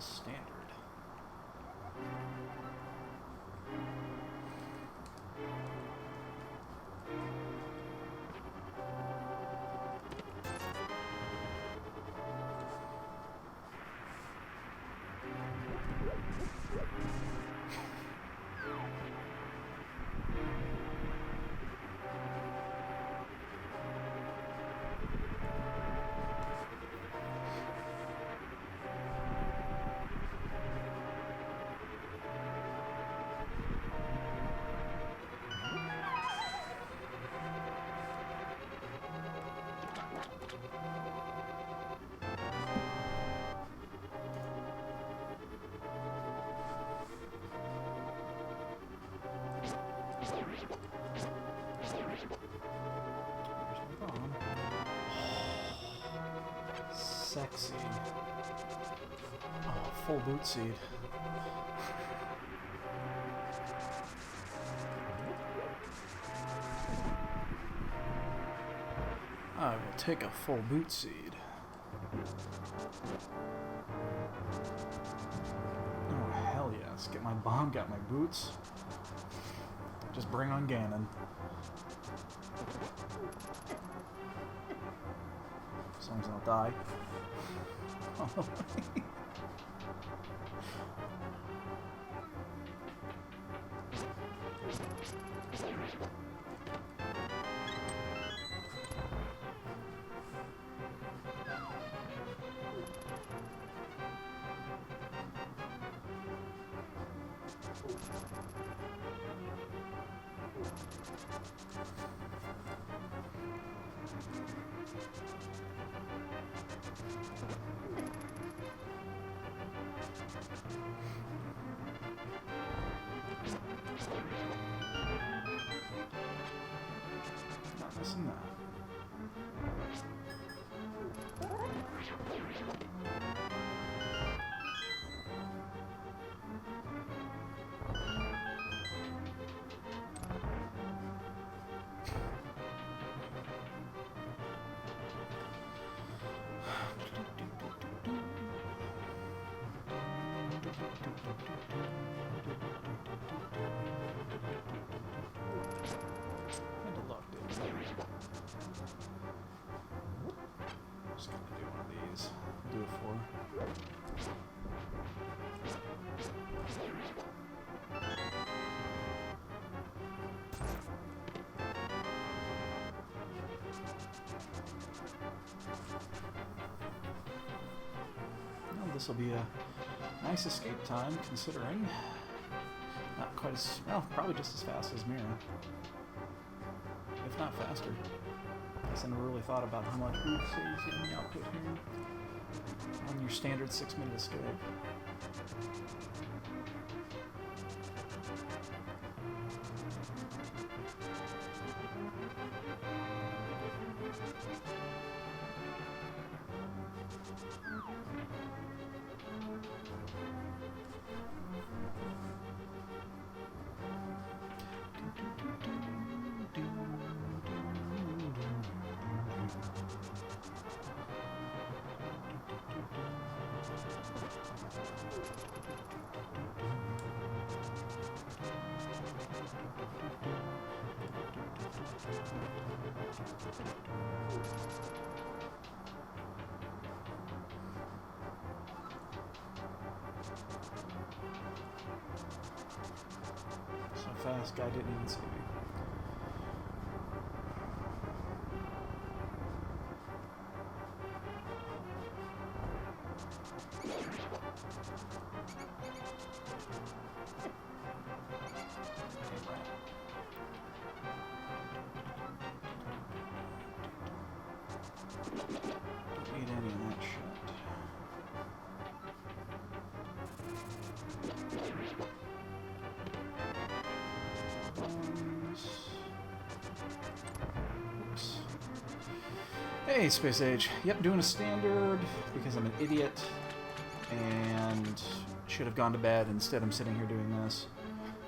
SRL standard. Sexy. Oh, full boot seed. I will take a full boot seed. Oh, hell yes. Get my bomb, got my boots. Just bring on Ganon. As long as I don't die. Not missing that. Just gonna do one of these. Do it for. Well, this will be a nice escape time, considering not quite as well, probably just as fast as Mira, if not faster. I never really thought about how much boot saves you in the output here on your standard 6-minute escape. So fast, guy didn't even see me. Don't need any of that shit. Oops. Hey, Space Age. Yep, doing a standard because I'm an idiot and should have gone to bed. Instead, I'm sitting here doing this.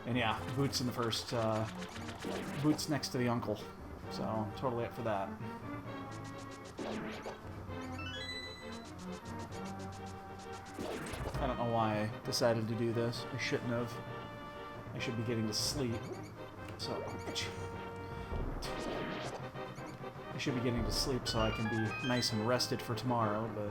And yeah, boots in the first, boots next to the uncle. So, totally up for that. I don't know why I decided to do this. I shouldn't have. I should be getting to sleep. So... I should be getting to sleep so I can be nice and rested for tomorrow, but...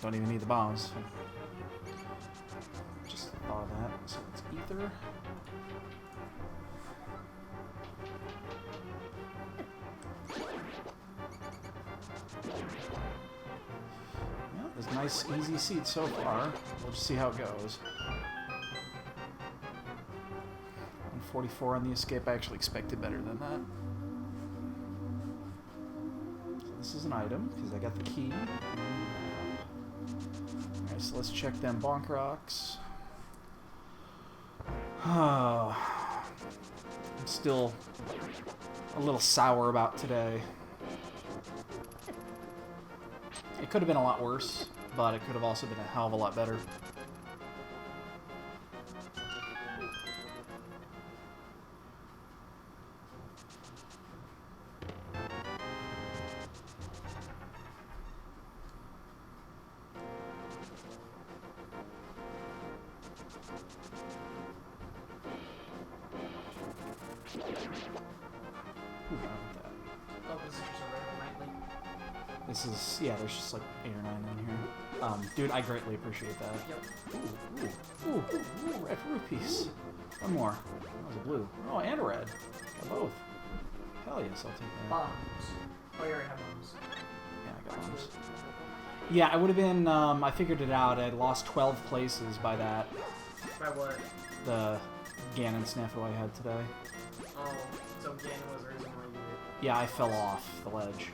Don't even need the bombs. Just thought of that. So it's ether. Yeah, there's a nice, easy seat so far. We'll just see how it goes. 144 on the escape. I actually expected better than that. So this is an item, because I got the key. Alright, so let's check them bonk rocks. I'm still a little sour about today. It could have been a lot worse, but it could have also been a hell of a lot better. This is, yeah, there's just like 8 or 9 in here. Dude, I greatly appreciate that. Yep. Ooh, red rupees. One more. That was a blue. Oh, and a red. Or both. Hell yes, I'll take that. Bombs. Oh, you already have bombs. Yeah, I got bombs. Yeah, I would have been, I figured it out. I'd lost 12 places by that. By what? The Ganon snafu I had today. Oh, so Ganon was the reason why you did. Yeah, I fell off the ledge.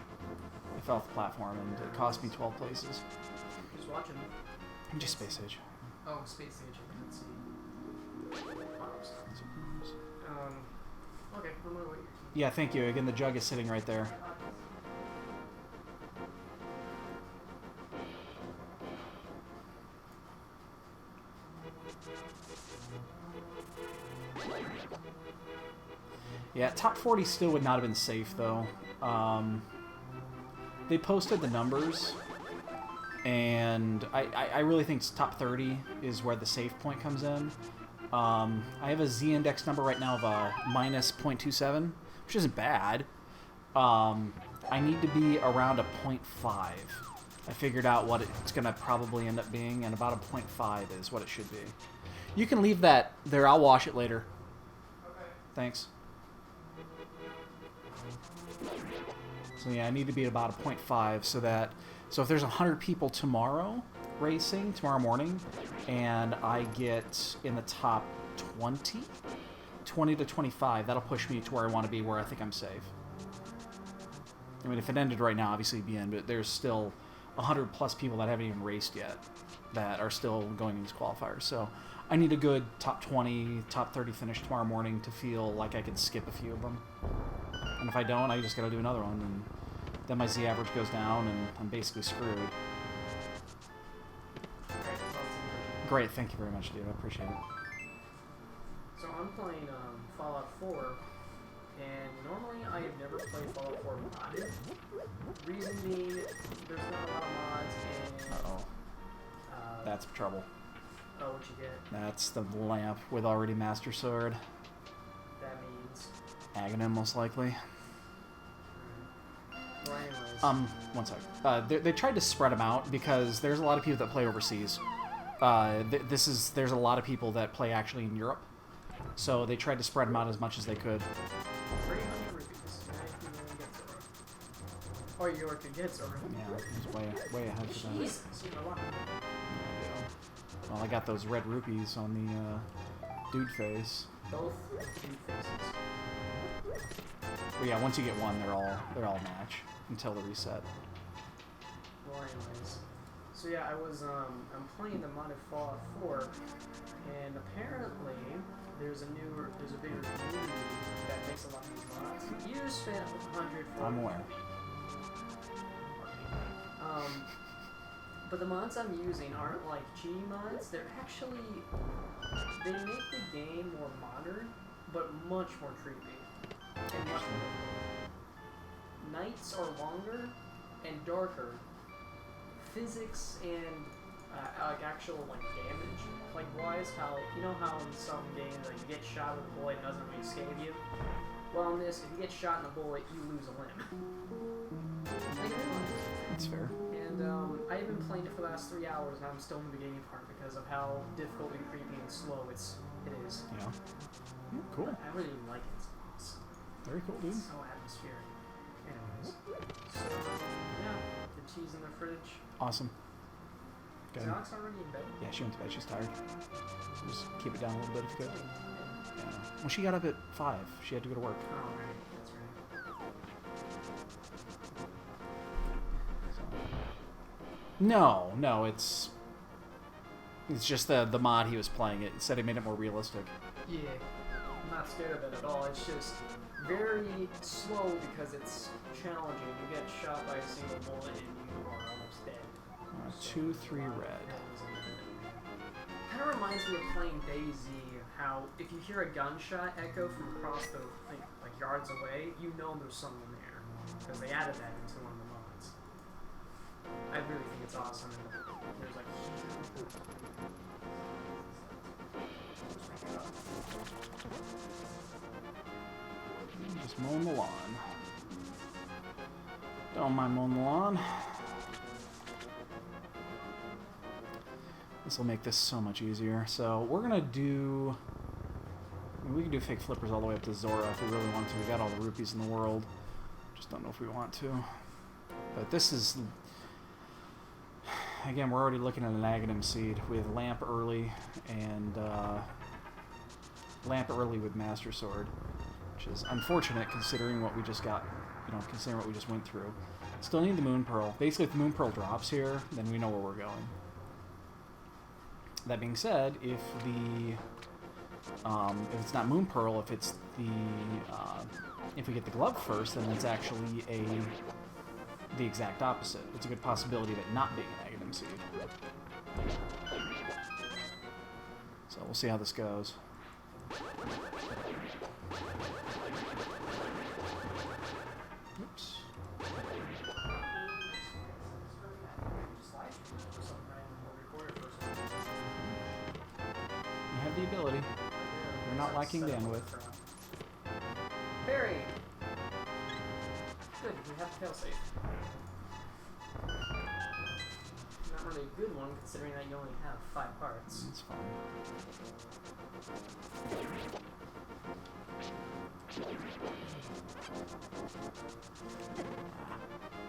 I fell off the platform, and it cost me 12 places. Just watching. Just Space Age. Oh, Space Age, I can't see. Bombs. Okay, I'm gonna wait. Yeah, thank you. Again, the jug is sitting right there. Yeah, top 40 still would not have been safe, though. They posted the numbers, and I really think top 30 is where the safe point comes in. I have a Z-index number right now of minus 0.27, which isn't bad. I need to be around a 0.5. I figured out what it's going to probably end up being, and about a 0.5 is what it should be. You can leave that there. I'll wash it later. Okay. Thanks. So yeah, I need to be at about a 0.5 so if there's 100 people tomorrow racing, tomorrow morning, and I get in the top 20 to 25, that'll push me to where I want to be, where I think I'm safe. I mean, if it ended right now, obviously it'd be in, but there's still 100 plus people that haven't even raced yet that are still going in these qualifiers. So I need a good top 20, top 30 finish tomorrow morning to feel like I can skip a few of them. And if I don't, I just gotta do another one, and then my Z average goes down, and I'm basically screwed. Great, thank you very much, dude. I appreciate it. So I'm playing Fallout 4, and normally I have never played Fallout 4 modded. Reason being, there's not a lot of mods, and... Uh-oh. That's trouble. Oh, what you get? That's the lamp with already Master Sword. That means... Aghanim, most likely. Well, anyways. One sec. They tried to spread them out because there's a lot of people that play overseas. There's a lot of people that play actually in Europe, so they tried to spread them out as much as they could. 300 rupees. Oh, you were to get Zora. Yeah, it was way ahead for that. Jesus, you're a lot. Well, I got those red rupees on the dude face. Both dude faces. But yeah, once you get one, they're all match until the reset. Well, anyways. So yeah, I'm playing the modded Fallout 4, and apparently there's a bigger community that makes a lot of these mods. You spent 100 for I'm aware. But the mods I'm using aren't like cheating mods. They make the game more modern, but much more creepy. and much more difficult. Nights are longer and darker. Physics and like actual like damage, like wise, how you know how in some games like you get shot with a bullet and it doesn't really scare you. Well, in this, if you get shot in a bullet, you lose a limb. Like in real life. That's fair. And I've been playing it for the last 3 hours, and I'm still in the beginning part because of how difficult and creepy and slow it is. Yeah. Cool. I really even like it. It's Very cool, dude. so atmospheric. Anyways, so yeah, the cheese in the fridge. Awesome. Is Good. Alex already in bed? Yeah, she went to bed. She's tired. Just keep it down a little bit if you could. Yeah. Well, she got up at 5. She had to go to work. Oh, right. That's right. So. No, it's just the mod he was playing. It said it made it more realistic. Yeah, I'm not scared of it at all. It's just very slow because it's challenging. You get shot by a single bullet and you are almost dead. 2, 3 red. Kind of reminds me of playing DayZ. How if you hear a gunshot echo from across the like yards away, you know there's someone there because they added that into one of the mods. I really think it's awesome. And there's like Just mowing the lawn. Don't mind mowing the lawn. This will make this so much easier. So we're gonna do. I mean, we can do fake flippers all the way up to Zora if we really want to. We got all the rupees in the world. Just don't know if we want to. But this is. Again, we're already looking at an Aghanim seed. We have Lamp early and Lamp early with Master Sword, which is unfortunate considering what we just got. You know, considering what we just went through. Still need the Moon Pearl. Basically, if the Moon Pearl drops here, then we know where we're going. That being said, if it's not Moon Pearl, if it's the if we get the glove first, then it's actually the exact opposite. It's a good possibility of it not being an Aghanim seed. So we'll see how this goes. Oops. You have the ability. You're not lacking bandwidth. Barry! Good, we have failsafe. Not really a good one considering that you only have 5 parts. That's fine.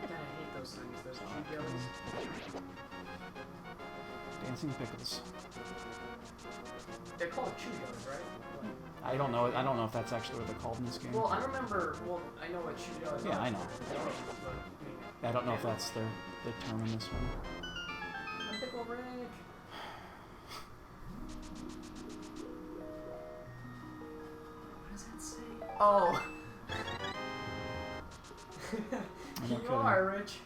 God, I hate those things, those chew jellies. Dancing pickles. They're called chew jellies, right? I don't know if that's actually what they're called in this game. Well, I remember. Well, I know what chew jellies are. Yeah, I know. But, I don't know if that's the term in this one. I'm Pickle Rick. What does that say? Oh. You are rich.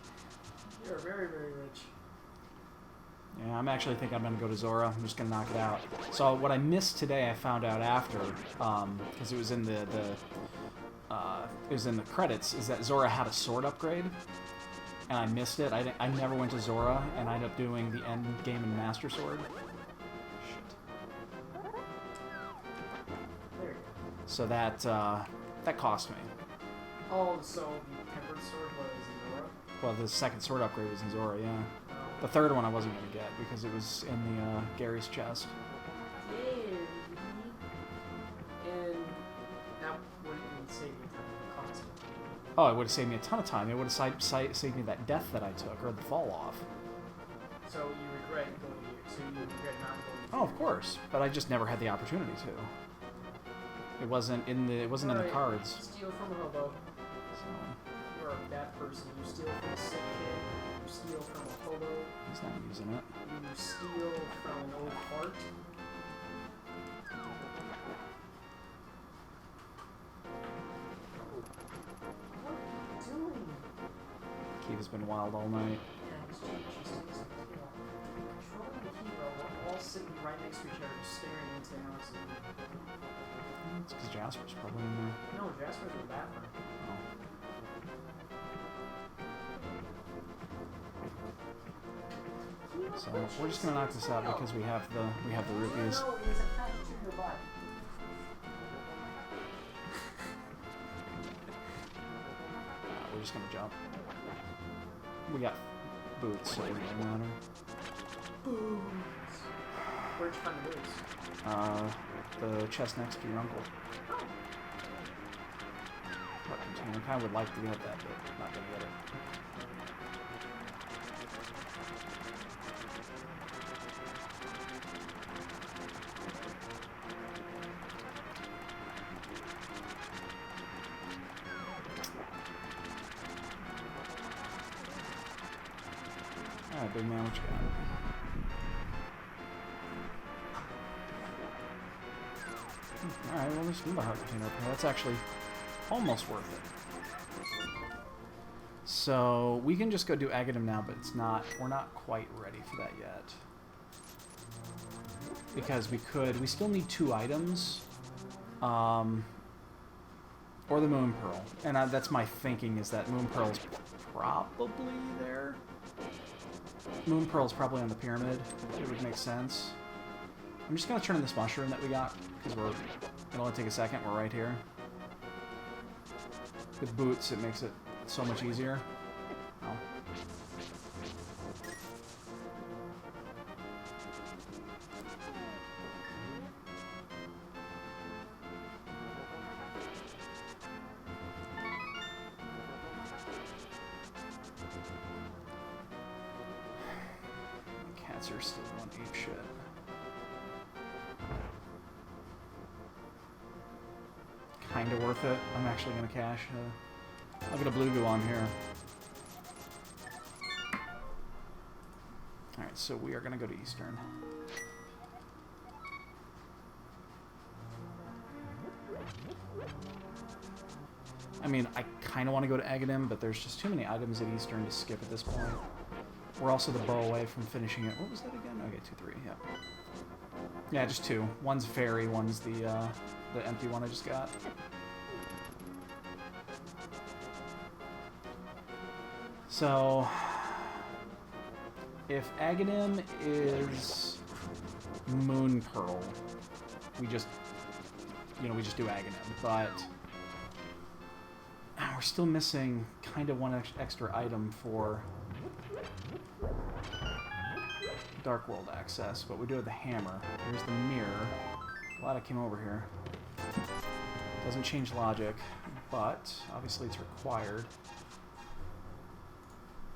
You're very, very rich. Yeah, I'm actually think I'm going to go to Zora. I'm just going to knock it out. So what I missed today, I found out after, because it was in the credits, is that Zora had a sword upgrade, and I missed it. I never went to Zora, and I ended up doing the end game in Master Sword. Shit. There you go. So that cost me. Oh, so the tempered sword was in Zora? Well, the second sword upgrade was in Zora, yeah. Oh. The third one I wasn't going to get because it was in the Gary's chest. And that wouldn't even save me time on the cost. Oh, it would have saved me a ton of time. It would have saved me that death that I took, or the fall off. So you regret going here. So you regret not going here. Oh, of course, but I just never had the opportunity to. It wasn't in the cards. Steal from a hobo. So You're a bad person. You steal from a sick kid. You steal from a hobo. he's not using it. You steal from an old heart. What are you doing? Kiva's been wild all night. Yeah, he's doing some kill. Controlling the hero while all sitting right next to each other, staring into Alex's room. It's because Jasper's probably in there. No, Jasper's in the bathroom. Oh. So we're just gonna knock this out because we have the rupees. No, he's attached to your butt. We're just gonna jump. We got boots, so it doesn't really matter. Boots. Where'd you find the boots? The chest next to your uncle. What container? I kinda would like to get that, but not gonna get it. Alright, big man, what you got? Alright, well, there's a heart container up here. That's actually almost worth it. So, we can just go do Agadim now, but we're not quite ready for that yet. Because we still need 2 items. Or the Moon Pearl. And that's my thinking, is that Moon Pearl's probably there. Moon Pearl's probably on the pyramid. It would make sense. I'm just gonna turn in this mushroom that we got, because it'll only take a second. We're right here. With boots, it makes it so much easier. Oh. Cats are still on ape shit. Kinda worth it. I'm actually gonna cash. I'll get a blue goo on here. Alright, so we are gonna go to Eastern. I mean, I kinda want to go to Agadim, but there's just too many items at Eastern to skip at this point. We're also the bow away from finishing it. What was that again? Okay, 2, 3, yeah. Yeah, just 2. One's fairy, one's the empty one I just got. So, if Agadim is Moon Pearl, we just do Agadim, but we're still missing kind of one extra item for Dark World access, but we do have the hammer. Here's the mirror. Glad I came over here. Doesn't change logic, but obviously it's required.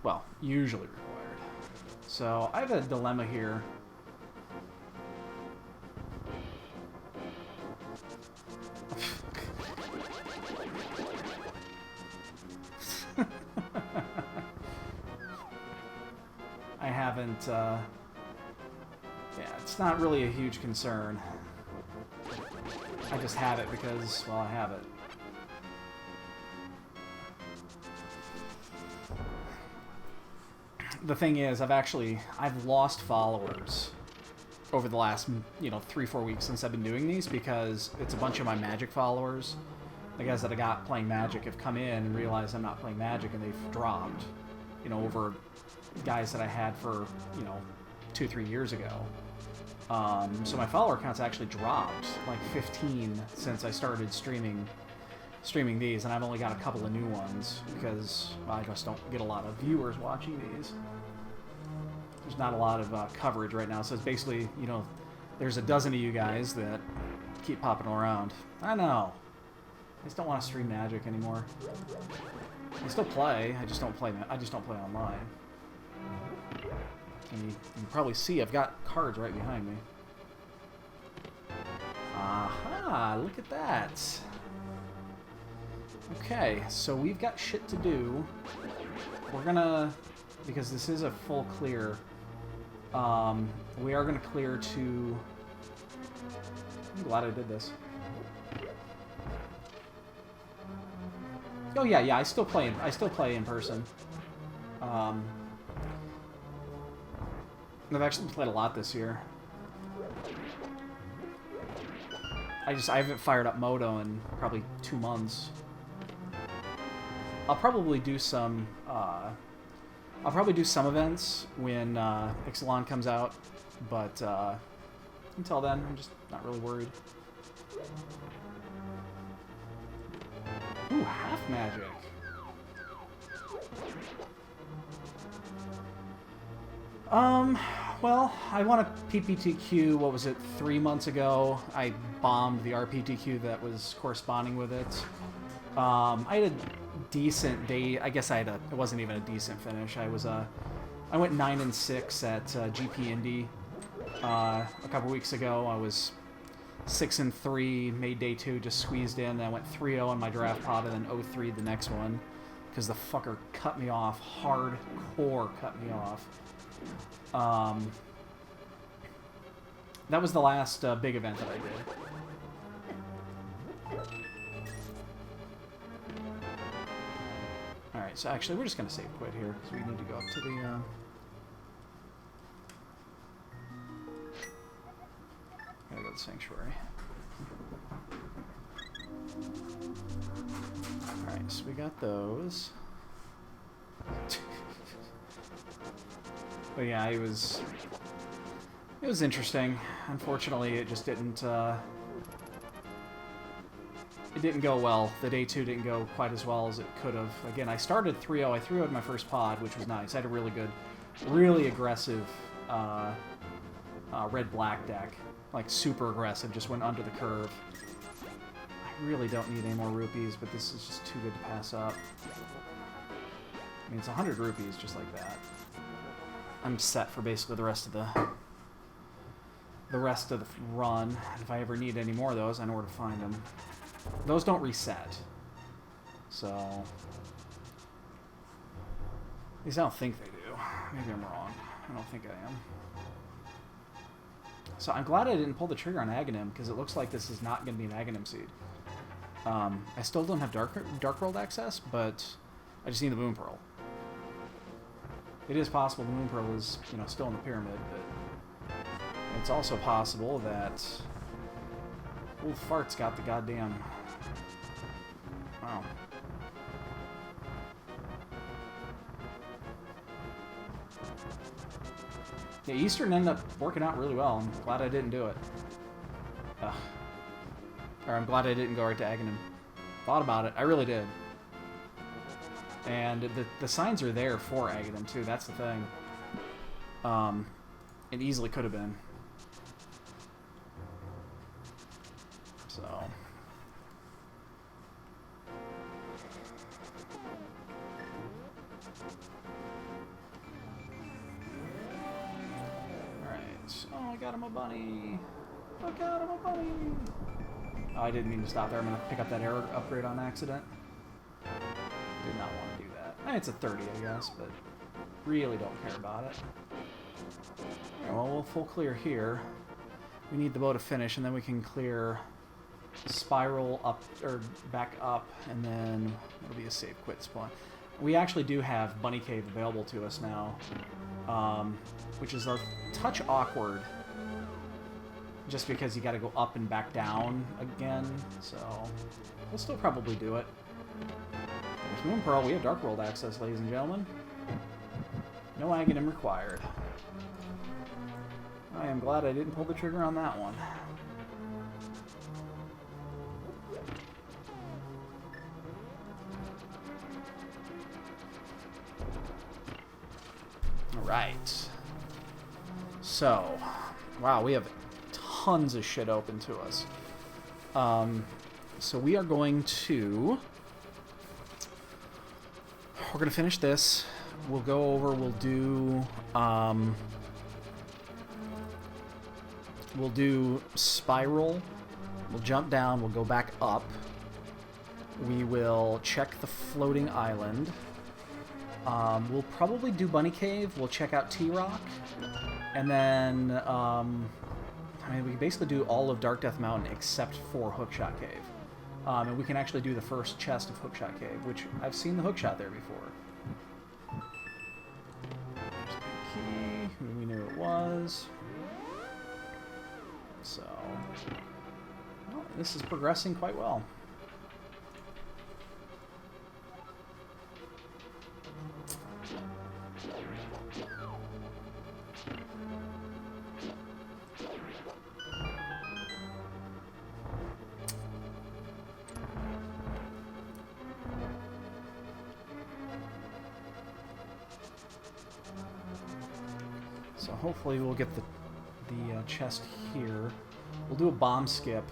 Well, usually required. So I have a dilemma here. I haven't, yeah, it's not really a huge concern. I just have it because, well, I have it. The thing is, I've lost followers over the last, 3-4 weeks since I've been doing these, because it's a bunch of my Magic followers. The guys that I got playing Magic have come in and realized I'm not playing Magic, and they've dropped, over guys that I had for, 2-3 years ago. So my follower count's actually dropped, like 15 since I started streaming these, and I've only got a couple of new ones because I just don't get a lot of viewers watching these. There's not a lot of coverage right now, so it's basically, there's a dozen of you guys that keep popping around. I know. I just don't want to stream Magic anymore. I still play. I just don't play online. And you can probably see I've got cards right behind me. Aha! Look at that. Okay, so we've got shit to do. We're gonna, because this is a full clear, we are gonna clear to, I'm glad I did this. Oh yeah, I still play in person. I've actually played a lot this year. I I haven't fired up Moto in probably 2 months. I'll probably do some events when Ixalan comes out, but until then, I'm just not really worried. Ooh, half magic. Well, I won a PPTQ, what was it, 3 months ago. I bombed the RPTQ that was corresponding with it. I had a decent day. I guess it wasn't even a decent finish. I went 9-6 at GP Indy a couple weeks ago. I was 6-3, made day 2, just squeezed in. Then I went 3-0 on my draft pod, and then 0-3 the next one, because the fucker cut me off, hardcore cut me off. That was the last big event that I did. Alright, so actually we're just going to save quit here, because we need to go up to the... Gotta go to the Sanctuary. Alright, so we got those. But yeah, it was interesting. Unfortunately, it just didn't go well. The day 2 didn't go quite as well as it could have. Again, I started 3-0. I 3-0'd my first pod, which was nice. I had a really good, really aggressive red-black deck. Like, super aggressive, just went under the curve. I really don't need any more rupees, but this is just too good to pass up. I mean, it's 100 rupees just like that. I'm set for basically the rest of the run. If I ever need any more of those, I know where to find them. Those don't reset. So, at least I don't think they do. Maybe I'm wrong. I don't think I am. So I'm glad I didn't pull the trigger on Aghanim, because it looks like this is not going to be an Aghanim seed. I still don't have Dark World access, but I just need the Moon Pearl. It is possible the Moon Pearl is, still in the pyramid, but it's also possible that Old Fart's got the goddamn... Wow. Yeah, Eastern ended up working out really well. I'm glad I didn't do it. Ugh. Or I'm glad I didn't go right to Aghanim. Thought about it. I really did. And the signs are there for Aghanim, too. That's the thing. It easily could have been. So... Alright. Oh, I got him a bunny. I got him a bunny. Oh, I didn't mean to stop there. I'm going to pick up that arrow upgrade on accident. Did not want to do that. It's a 30, I guess, but really don't care about it. Right, well, we'll full clear here. We need the bow to finish, and then we can clear spiral up, or back up, and then it'll be a save quit spawn. We actually do have Bunny Cave available to us now, which is a touch awkward, just because you got to go up and back down again, so we'll still probably do it. There's Moon Pearl. We have Dark World access, ladies and gentlemen. No Aghanim required. I am glad I didn't pull the trigger on that one. Alright. So, wow, we have tons of shit open to us. So we are going to... We're going to finish this. We'll go over, we'll do Spiral. We'll jump down, we'll go back up. We will check the floating island. We'll probably do Bunny Cave. We'll check out T-Rock. And then, we can basically do all of Dark Death Mountain except for Hookshot Cave. And we can actually do the first chest of Hookshot Cave, which I've seen the Hookshot there before. There's the key. We knew it was. So, well, this is progressing quite well. So hopefully we'll get the chest here. We'll do a bomb skip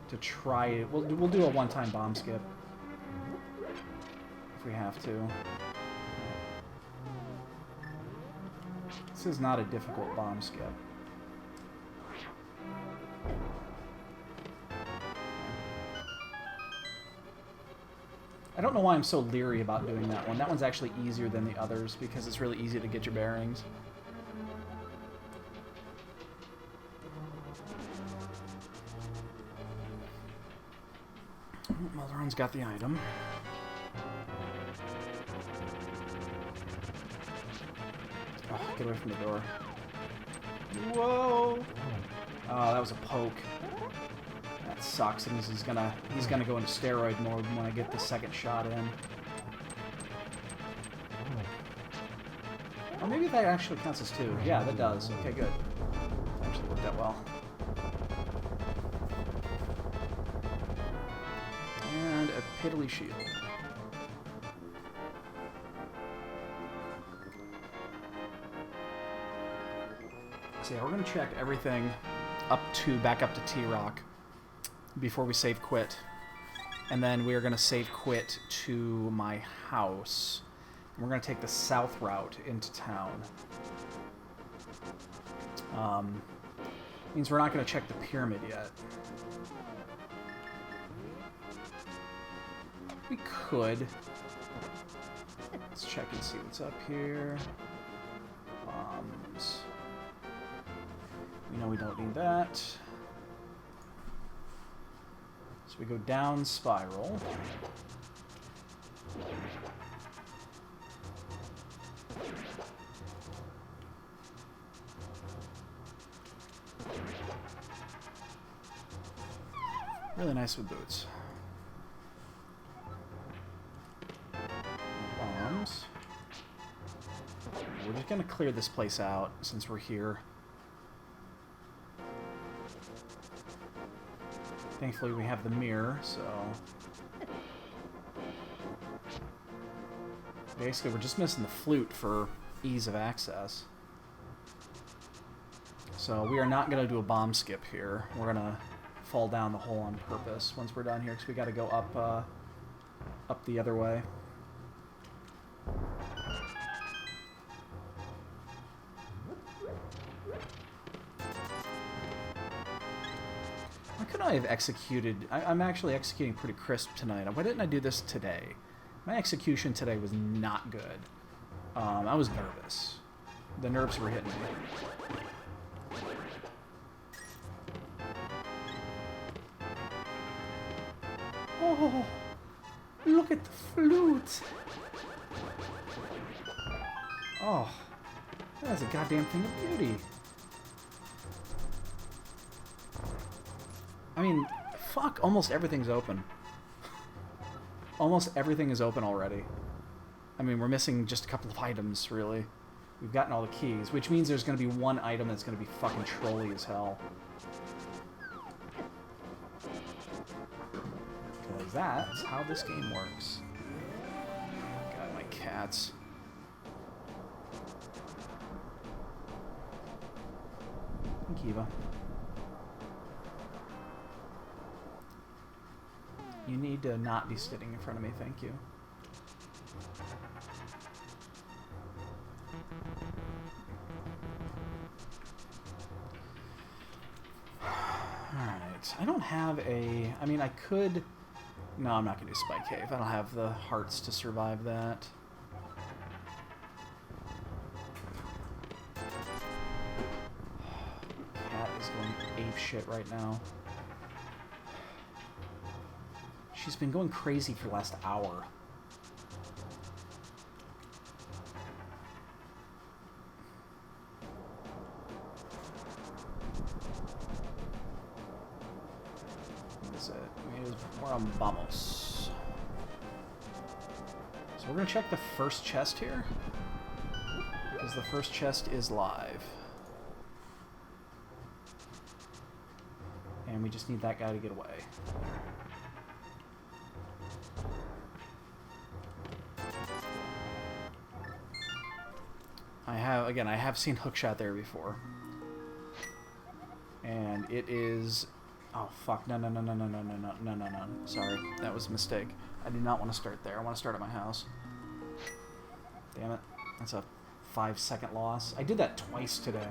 to try it. We'll do a one-time bomb skip if we have to. This is not a difficult bomb skip. I don't know why I'm so leery about doing that one. That one's actually easier than the others because it's really easy to get your bearings. Maldoron's got the item. Oh, get away from the door. Whoa! Oh, that was a poke. That sucks, and he's gonna go into steroid mode when I get the second shot in. Or maybe that actually counts as 2. Yeah, that does. Okay, good. Actually worked out well. And a piddly shield. So yeah, we're gonna check everything back up to T-Rock before we save quit. And then we are gonna save quit to my house. And we're gonna take the south route into town. Means we're not gonna check the pyramid yet. We could. Let's check and see what's up here. Bombs. We know we don't need that. So we go down spiral. Really nice with boots. Bombs. We're just gonna clear this place out since we're here. Thankfully we have the mirror, so... Basically we're just missing the flute for ease of access. So we are not going to do a bomb skip here. We're going to fall down the hole on purpose once we're done here, because we got to go up the other way. Why couldn't I have executed... I'm actually executing pretty crisp tonight. Why didn't I do this today? My execution today was not good. I was nervous. The nerves were hitting me. Oh, look at the flute! Oh, that's a goddamn thing of beauty. I mean, fuck, almost everything's open. Almost everything is open already. I mean, we're missing just a couple of items, really. We've gotten all the keys, which means there's going to be one item that's going to be fucking trolly as hell. Because that's how this game works. God, my cats. And Kiva. You need to not be sitting in front of me, thank you. Alright, I don't have a... I mean, I could... No, I'm not going to do Spike Cave. I don't have the hearts to survive that. Cat is going apeshit right now. She's been going crazy for the last hour. This Vamos. So we're gonna check the first chest here, because the first chest is live. And we just need that guy to get away. I have seen hookshot there before. And it is... Oh, fuck. No. Sorry. That was a mistake. I do not want to start there. I want to start at my house. Damn it. That's a 5-second loss. I did that twice today.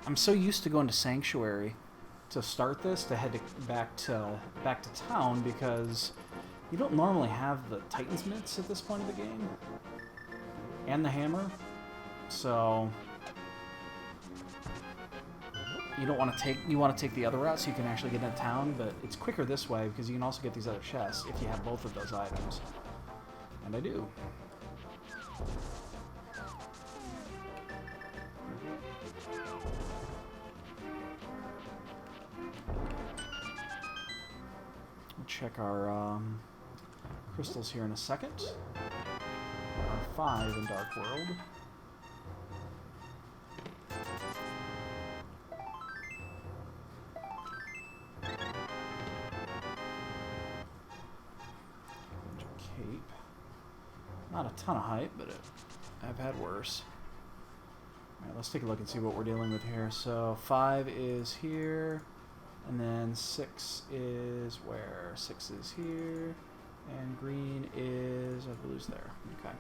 I'm so used to going to Sanctuary to start this, to head back to town, because you don't normally have the Titan's mitts at this point of the game. And the hammer. So... You want to take the other route so you can actually get into town, but it's quicker this way because you can also get these other chests if you have both of those items. And I do. We'll check our crystals here in a second. There are 5 in Dark World. Not a ton of hype, but I've had worse. Alright, let's take a look and see what we're dealing with here. So 5 is here, and then 6 is where? 6 is here, and green is, oh, blue's there. Okay.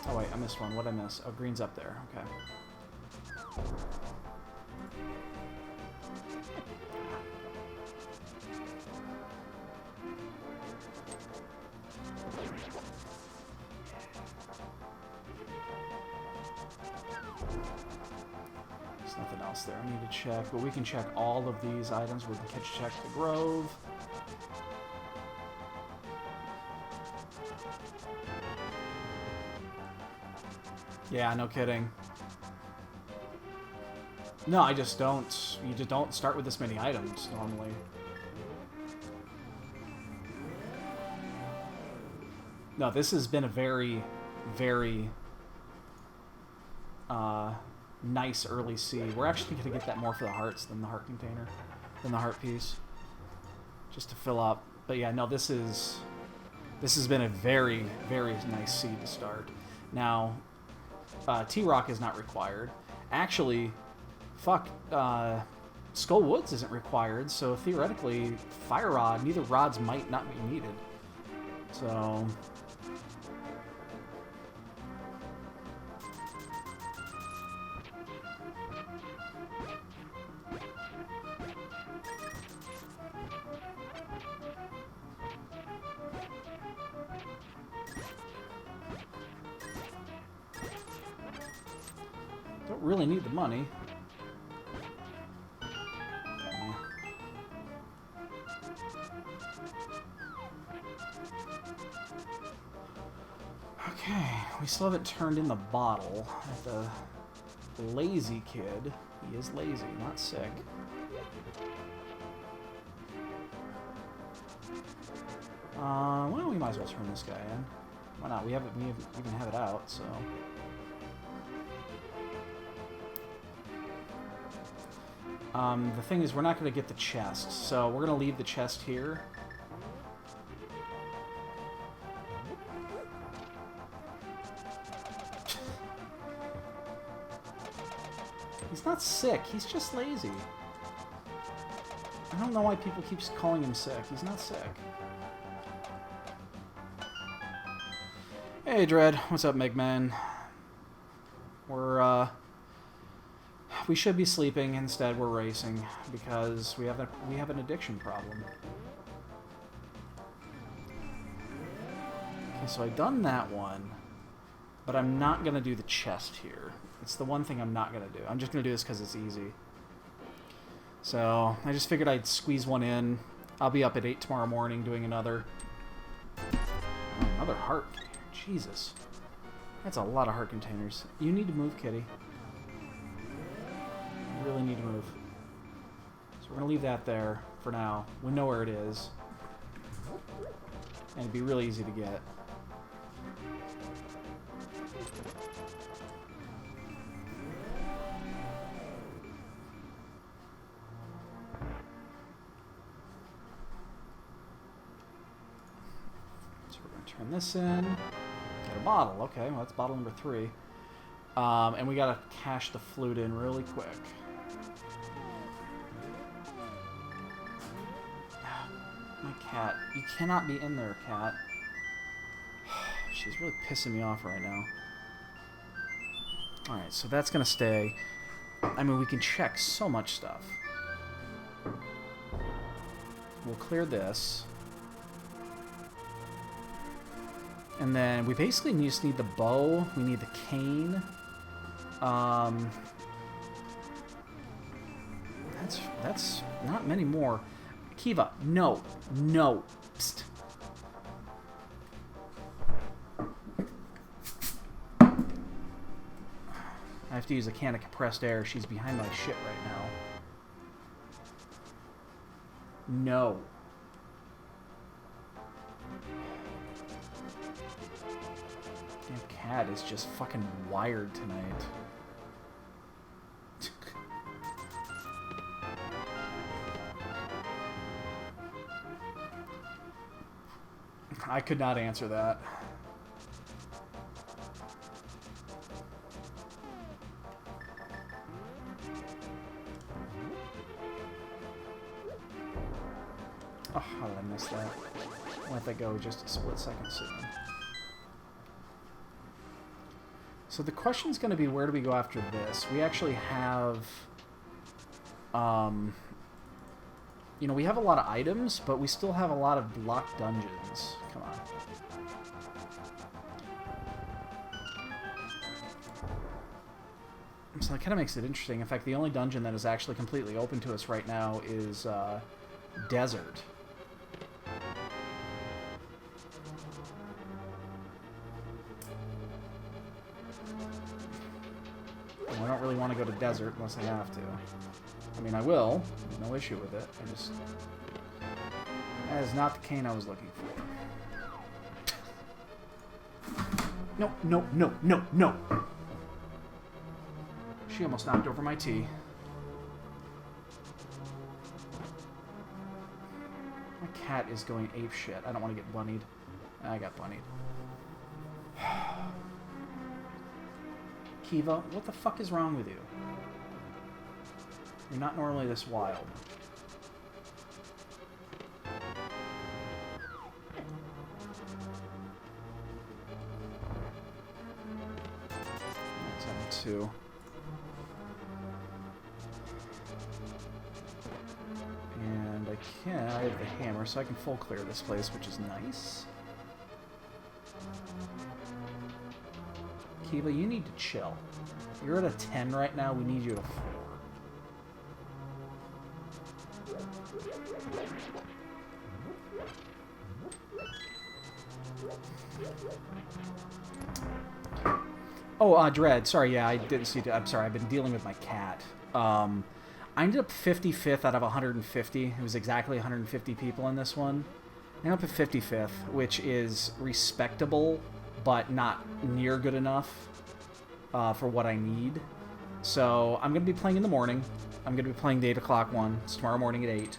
Oh wait, I missed one. What did I miss? Oh, green's up there. Okay. There's nothing else there I need to check, but we can check all of these items. We can check the Grove. Yeah, no kidding. No, I just don't. You just don't start with this many items normally. No, this has been a very, very nice early seed. We're actually going to get that more for the hearts than the heart container, than the heart piece, just to fill up. But yeah, no, this has been a very, very nice seed to start. Now, T-Rock is not required. Actually, fuck, Skull Woods isn't required, so theoretically, Fire Rod, neither rods might not be needed. So... don't really need the money. Okay, we still haven't turned in the bottle at the lazy kid. He is lazy, not sick. Well, we might as well turn this guy in. Why not? We even have it out, so... the thing is, we're not going to get the chest, so we're going to leave the chest here. He's not sick, he's just lazy. I don't know why people keep calling him sick. He's not sick. Hey, Dread. What's up, Megman? We should be sleeping. Instead, we're racing because we have an addiction problem. Okay, so I've done that one, but I'm not gonna do the chest here. It's the one thing I'm not gonna do. I'm just gonna do this because it's easy. So I just figured I'd squeeze one in. I'll be up at 8 tomorrow morning doing another. Oh, another heart. Jesus, that's a lot of heart containers. You need to move, kitty. Really need to move. So we're going to leave that there for now. We know where it is. And it'd be really easy to get. So we're going to turn this in. Get a bottle. Okay, well, that's bottle number 3. And we got to cash the flute in really quick. My cat. You cannot be in there, cat. She's really pissing me off right now. Alright, so that's going to stay. I mean, we can check so much stuff. We'll clear this. And then we basically just need the bow. We need the cane. That's not many more. Kiva, no. No. Psst. I have to use a can of compressed air. She's behind my shit right now. No. Damn cat is just fucking wired tonight. I could not answer that. Oh, how did I miss that? Let that go just a split second soon. So the question's going to be, where do we go after this? We actually have... you know, we have a lot of items, but we still have a lot of locked dungeons. Come on. So that kind of makes it interesting. In fact, the only dungeon that is actually completely open to us right now is Desert. And I don't really want to go to Desert unless I have to. I mean, I will. No issue with it. I just... That is not the cane I was looking for. No, no, no, no, no! She almost knocked over my tea. My cat is going ape shit. I don't want to get bunnied. I got bunnied. Kiva, what the fuck is wrong with you? You're not normally this wild. Let's have 2. And I have the hammer, so I can full clear this place, which is nice. Kiva, you need to chill. You're at a 10 right now, we need you at a 4. Oh, Dread. Sorry, yeah, I didn't see... I'm sorry, I've been dealing with my cat. I ended up 55th out of 150. It was exactly 150 people in this one. I ended up at 55th, which is respectable, but not near good enough for what I need. So I'm going to be playing in the morning. I'm going to be playing the 8 o'clock one. It's tomorrow morning at 8.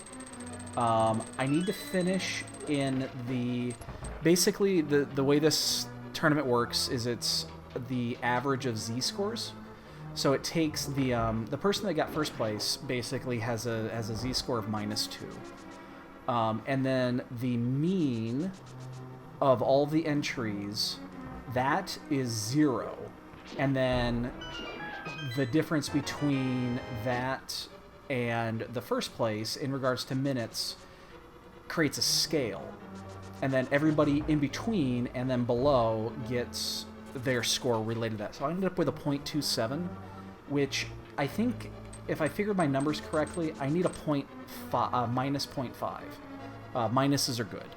I need to finish in the... Basically, the way this tournament works is it's the average of Z-scores. So it takes the person that got first place basically has a Z-score of -2. And then the mean of all the entries, that is 0. And then the difference between that and the first place in regards to minutes creates a scale. And then everybody in between and then below gets their score related to that. So I ended up with a 0.27, which I think, if I figured my numbers correctly, I need a minus 0.5. Minuses are good.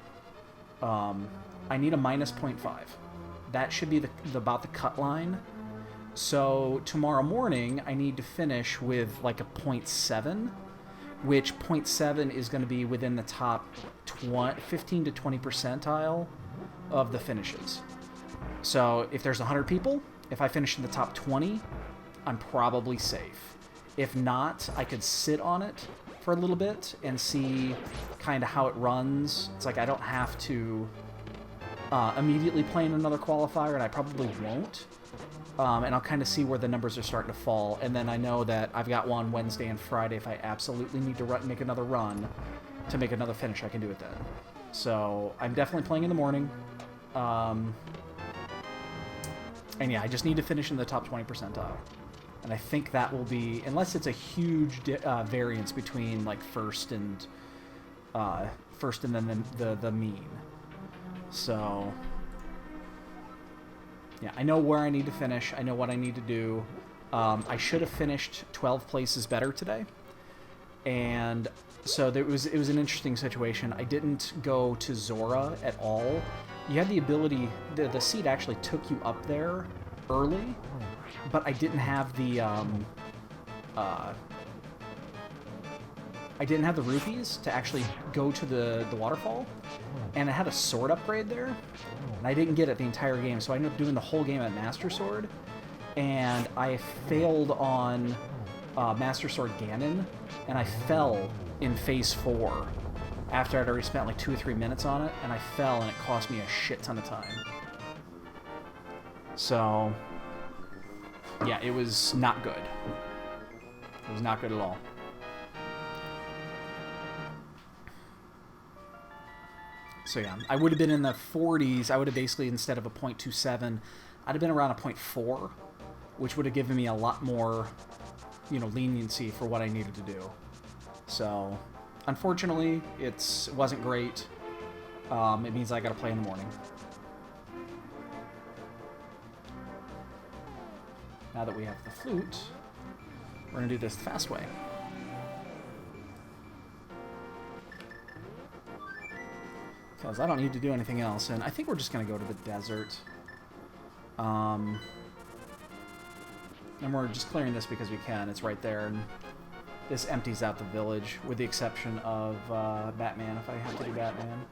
I need a minus 0.5. That should be about the cut line. So tomorrow morning, I need to finish with like a 0.7, which 0.7 is going to be within the top 15 to 20 percentile of the finishes. So if there's 100 people, if I finish in the top 20, I'm probably safe. If not, I could sit on it for a little bit and see kind of how it runs. It's like I don't have to immediately play in another qualifier, and I probably won't. And I'll kind of see where the numbers are starting to fall. And then I know that I've got one Wednesday and Friday. If I absolutely need to make another run to make another finish, I can do it then. So I'm definitely playing in the morning. And yeah, I just need to finish in the top 20 percentile. And I think that will be, unless it's a huge variance between like first and then the mean. So yeah, I know where I need to finish. I know what I need to do. I should have finished 12 places better today. And so it was an interesting situation. I didn't go to Zora at all. You had the ability, the seat actually took you up there early, but I didn't have the rupees to actually go to the waterfall, and it had a sword upgrade there, and I didn't get it the entire game, so I ended up doing the whole game at Master Sword, and I failed on Master Sword Ganon, and I fell in Phase 4 after I'd already spent like 2 or 3 minutes on it, and I fell, and it cost me a shit ton of time. So yeah, it was not good. It was not good at all. So yeah, I would have been in the 40s. I would have basically, instead of a 0.27, I'd have been around a 0.4, which would have given me a lot more, leniency for what I needed to do. So, unfortunately, it wasn't great. It means I got to play in the morning. Now that we have the flute, we're going to do this the fast way. Because I don't need to do anything else, and I think we're just going to go to the desert. And we're just clearing this because we can. It's right there, and this empties out the village, with the exception of Batman, if I have to do Batman.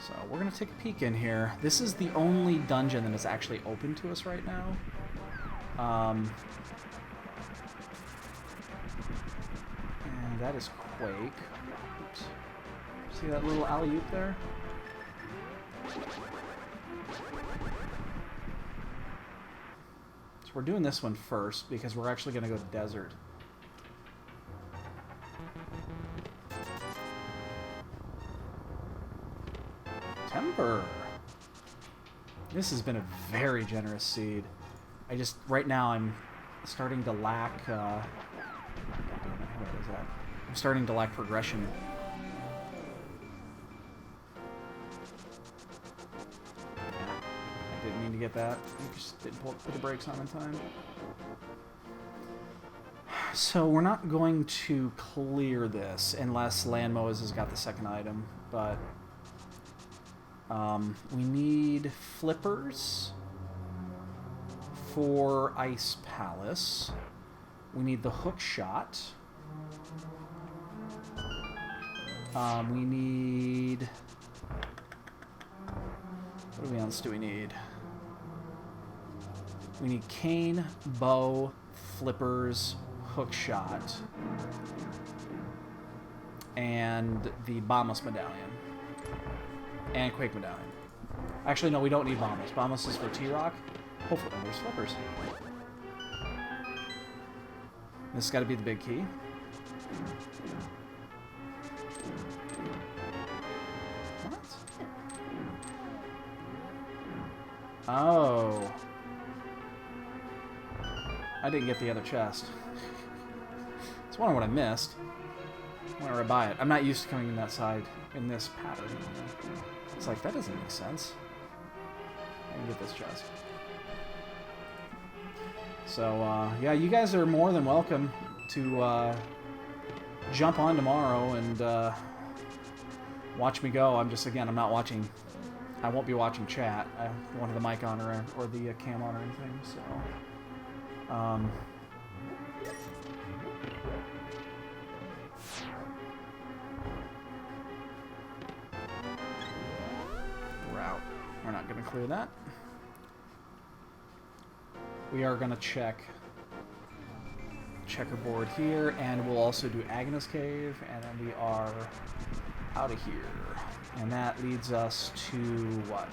So we're going to take a peek in here. This is the only dungeon that is actually open to us right now. And that is Quake. Oops. See that little alley-oop there? So we're doing this one first because we're actually going to go to desert. Temper. This has been a very generous seed. Right now I'm starting to lack, God damn it, what is that? I'm starting to lack progression. I didn't mean to get that. I just didn't put the brakes on in time. So we're not going to clear this unless Landmoas has got the second item, but we need flippers for Ice Palace. We need the hook shot. We need... What else do we need? We need cane, bow, flippers, hook shot, and the Bombus medallion. And Quake medallion. Actually, no, we don't need Bombus. Bombus is for T-Rock. Hopefully, oh, there's flippers. This has got to be the big key. What? Oh. I didn't get the other chest. It's wondering what I missed. Whenever I buy it. I'm not used to coming in that side in this pattern. It's like, that doesn't make sense. I can get this chest. So, yeah, you guys are more than welcome to jump on tomorrow and watch me go. I'm just, again, I'm not watching. I won't be watching chat. I don't have the mic on or the cam on or anything, so. Route. We're not going to clear that. We are going to check checkerboard here, and we'll also do Agnes Cave, and then we are out of here. And that leads us to what?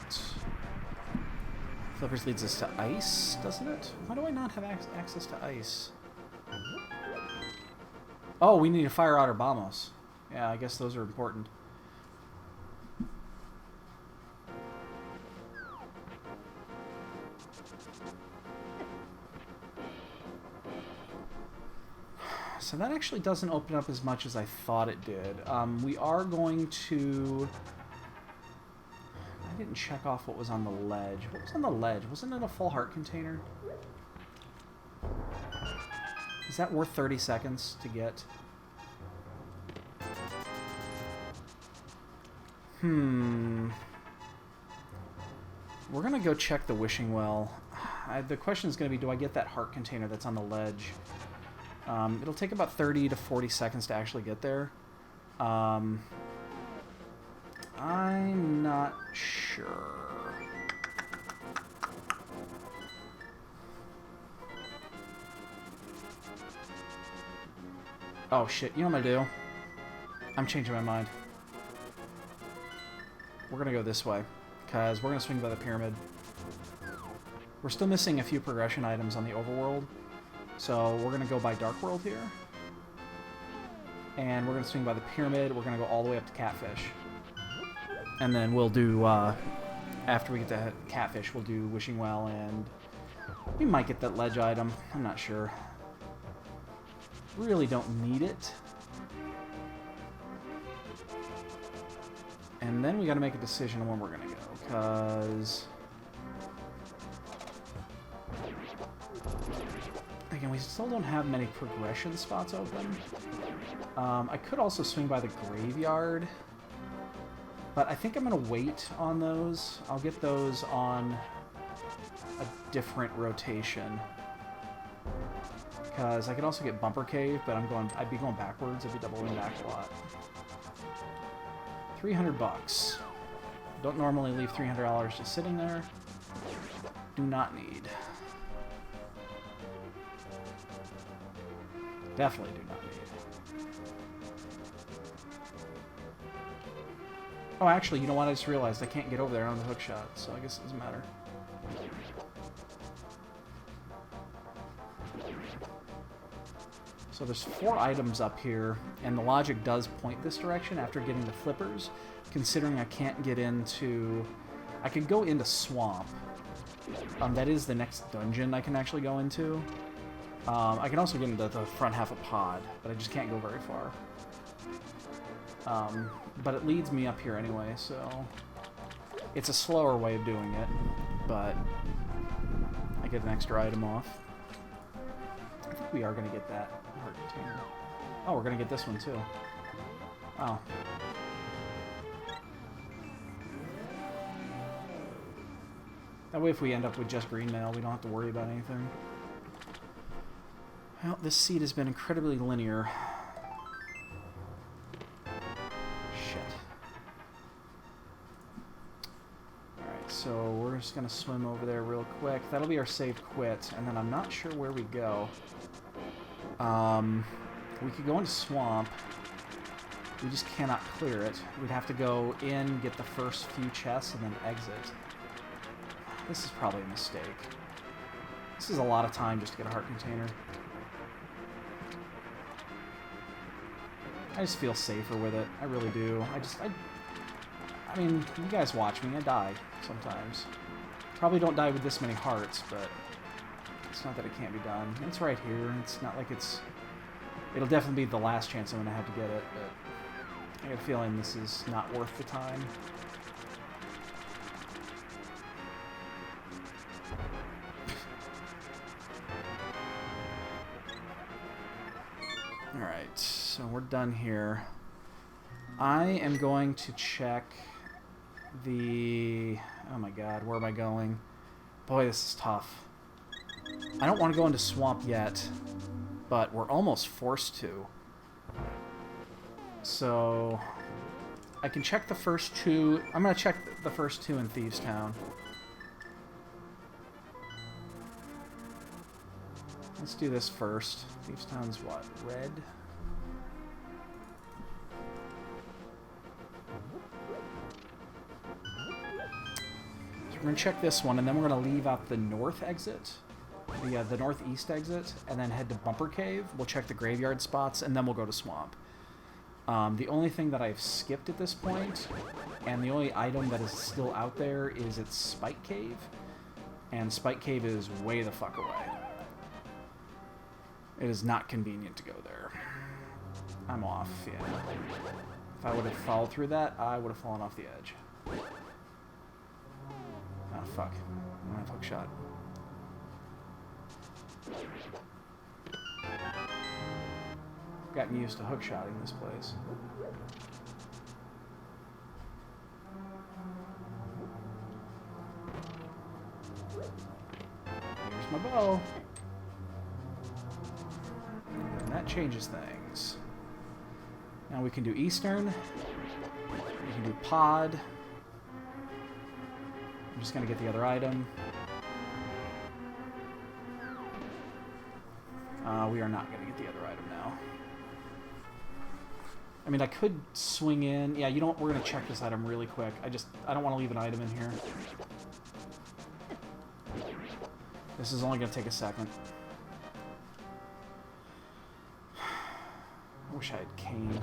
Flippers leads us to ice, doesn't it? Why do I not have access to ice? Oh, we need to fire out our bombos. Yeah, I guess those are important. So that actually doesn't open up as much as I thought it did. We are going to... I didn't check off what was on the ledge. What was on the ledge? Wasn't it a full heart container? Is that worth 30 seconds to get? We're going to go check the wishing well. The question is going to be, do I get that heart container that's on the ledge? It'll take about 30 to 40 seconds to actually get there. I'm not sure. Oh shit, you know what I'm gonna do? I'm changing my mind. We're gonna go this way, because we're gonna swing by the pyramid. We're still missing a few progression items on the overworld. So we're going to go by Dark World here. And we're going to swing by the pyramid. We're going to go all the way up to Catfish. And then we'll do, after we get to Catfish, we'll do Wishing Well, and we might get that ledge item. I'm not sure. Really don't need it. And then we got to make a decision on when we're going to go, because... Again, we still don't have many progression spots open. I could also swing by the graveyard, but I think I'm going to wait on those. I'll get those on a different rotation, because I could also get Bumper Cave, but I'd be going backwards. I'd be doubling back a lot. $300. Don't normally leave $300 just sitting there. Do not need. Definitely do not need. Oh, actually, you know what? I just realized I can't get over there on the hook shot, so I guess it doesn't matter. So there's 4 items up here, and the logic does point this direction after getting the flippers, considering I can't get into... I could go into Swamp. That is the next dungeon I can actually go into. I can also get into the front half of Pod, but I just can't go very far. But it leads me up here anyway, so... It's a slower way of doing it, but I get an extra item off. I think we are going to get that heart container. Oh, we're going to get this one too. Oh. That way if we end up with just green mail, we don't have to worry about anything. Well, this seed has been incredibly linear. Shit. Alright, so we're just going to swim over there real quick. That'll be our save quit, and then I'm not sure where we go. We could go into Swamp. We just cannot clear it. We'd have to go in, get the first few chests, and then exit. This is probably a mistake. This is a lot of time just to get a heart container. I just feel safer with it. I really do. I mean, you guys watch me. I die sometimes. Probably don't die with this many hearts, but it's not that it can't be done. It's right here. It's not like it's... It'll definitely be the last chance I'm going to have to get it, but I have a feeling this is not worth the time. Alright, so we're done here. I am going to check the... Oh my god, where am I going? Boy, this is tough. I don't want to go into swamp yet, but we're almost forced to. So... I can check the first two... I'm going to check the first two in Thieves Town. Let's do this first. Thieves Town's what? Red? So we're going to check this one, and then we're going to leave out the north exit. The northeast exit, and then head to Bumper Cave. We'll check the graveyard spots, and then we'll go to Swamp. The only thing that I've skipped at this point, and the only item that is still out there, is its Spike Cave. And Spike Cave is way the fuck away. It is not convenient to go there. I'm off, yeah. If I would have followed through that, I would have fallen off the edge. Oh, fuck. I don't have hook shot. Gotten used to hookshotting this place. Here's my bow. And that changes things. Now we can do Eastern. We can do Pod. I'm just going to get the other item. We are not going to get the other item now. I mean, I could swing in. Yeah, you know what? We're going to check this item really quick. I don't want to leave an item in here. This is only going to take a second. I wish I had cane.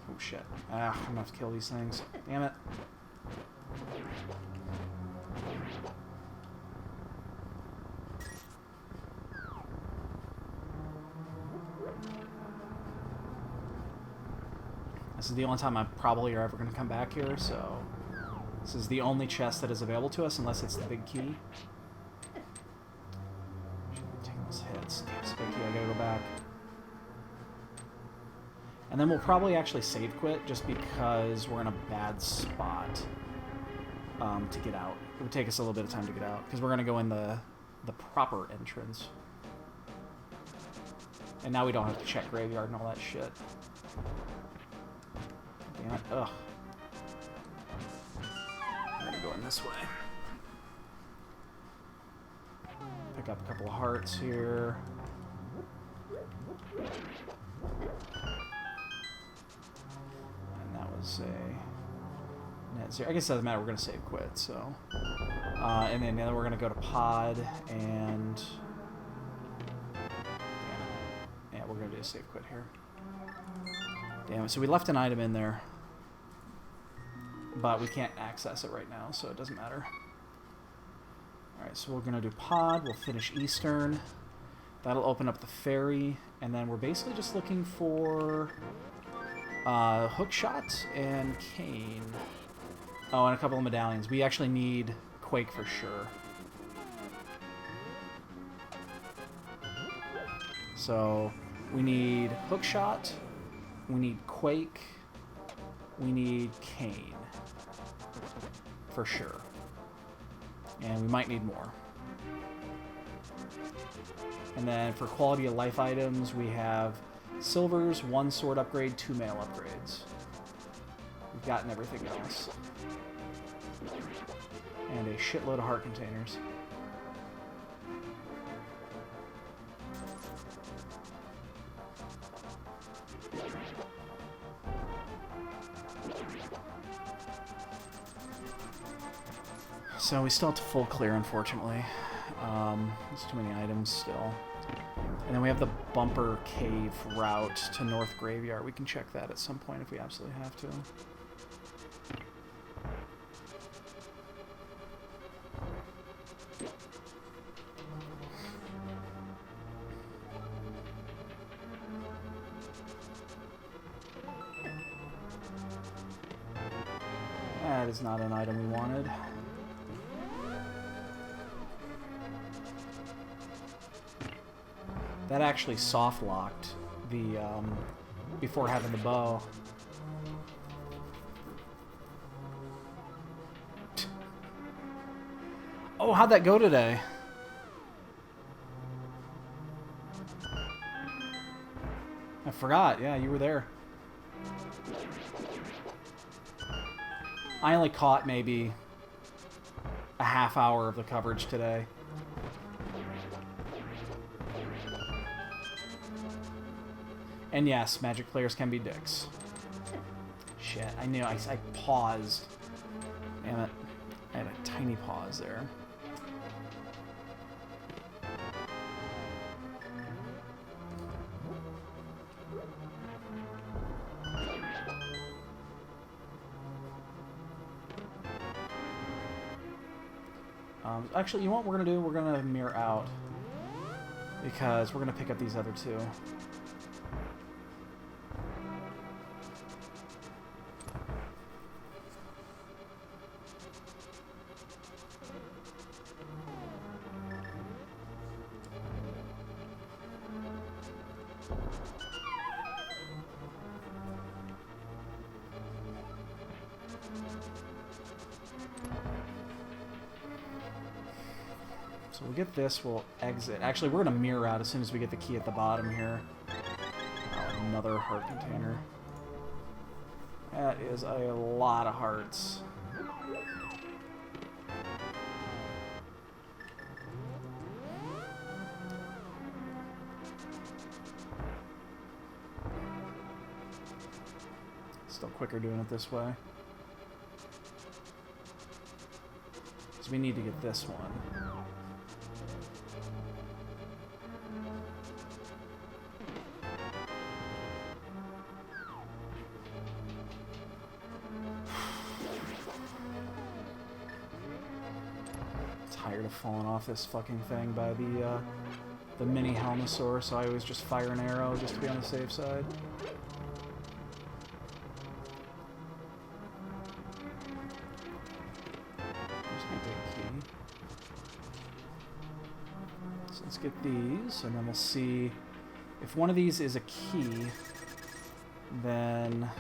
Oh, shit. Ah, I'm going to have to kill these things. Damn it. This is the only time I probably are ever going to come back here, so... This is the only chest that is available to us, unless it's the big key. Taking those hits. Damn, it's the big key. I gotta go back. And then we'll probably actually save quit, just because we're in a bad spot to get out. It would take us a little bit of time to get out, because we're going to go in the proper entrance. And now we don't have to check graveyard and all that shit. Damn it. Ugh. I'm gonna go in this way. Pick up a couple of hearts here. And that was a net zero. I guess it doesn't matter. We're gonna save quit. So, and then we're gonna go to Pod and yeah, we're gonna do a save quit here. Damn it. So we left an item in there. But we can't access it right now, so it doesn't matter. Alright, so we're going to do Pod. We'll finish Eastern. That'll open up the ferry. And then we're basically just looking for Hookshot and Cane. Oh, and a couple of medallions. We actually need Quake for sure. So we need Hookshot. We need Quake. We need Cane. For sure. And we might need more. And then for quality of life items, we have silvers, 1 sword upgrade, 2 mail upgrades. We've gotten everything else. And a shitload of heart containers. So we still have to full clear, unfortunately. There's too many items still. And then we have the Bumper Cave route to North Graveyard. We can check that at some point if we absolutely have to. That is not an item we wanted. That actually soft-locked the before having the bow. Oh, how'd that go today? I forgot. Yeah, you were there. I only caught maybe a half hour of the coverage today. And yes, Magic players can be dicks. Shit, I knew. I paused. Damn it. I had a tiny pause there. Actually, you know what we're going to do? We're going to mirror out. Because we're going to pick up these other two. So we'll get this, we'll exit. Actually, we're going to mirror out as soon as we get the key at the bottom here. Oh, another heart container. That is a lot of hearts. Still quicker doing it this way. So we need to get this one. Tired of falling off this fucking thing by the mini Helmosaur, so I always just fire an arrow just to be on the safe side. There's my big key. So let's get these, and then we'll see if one of these is a key. Then,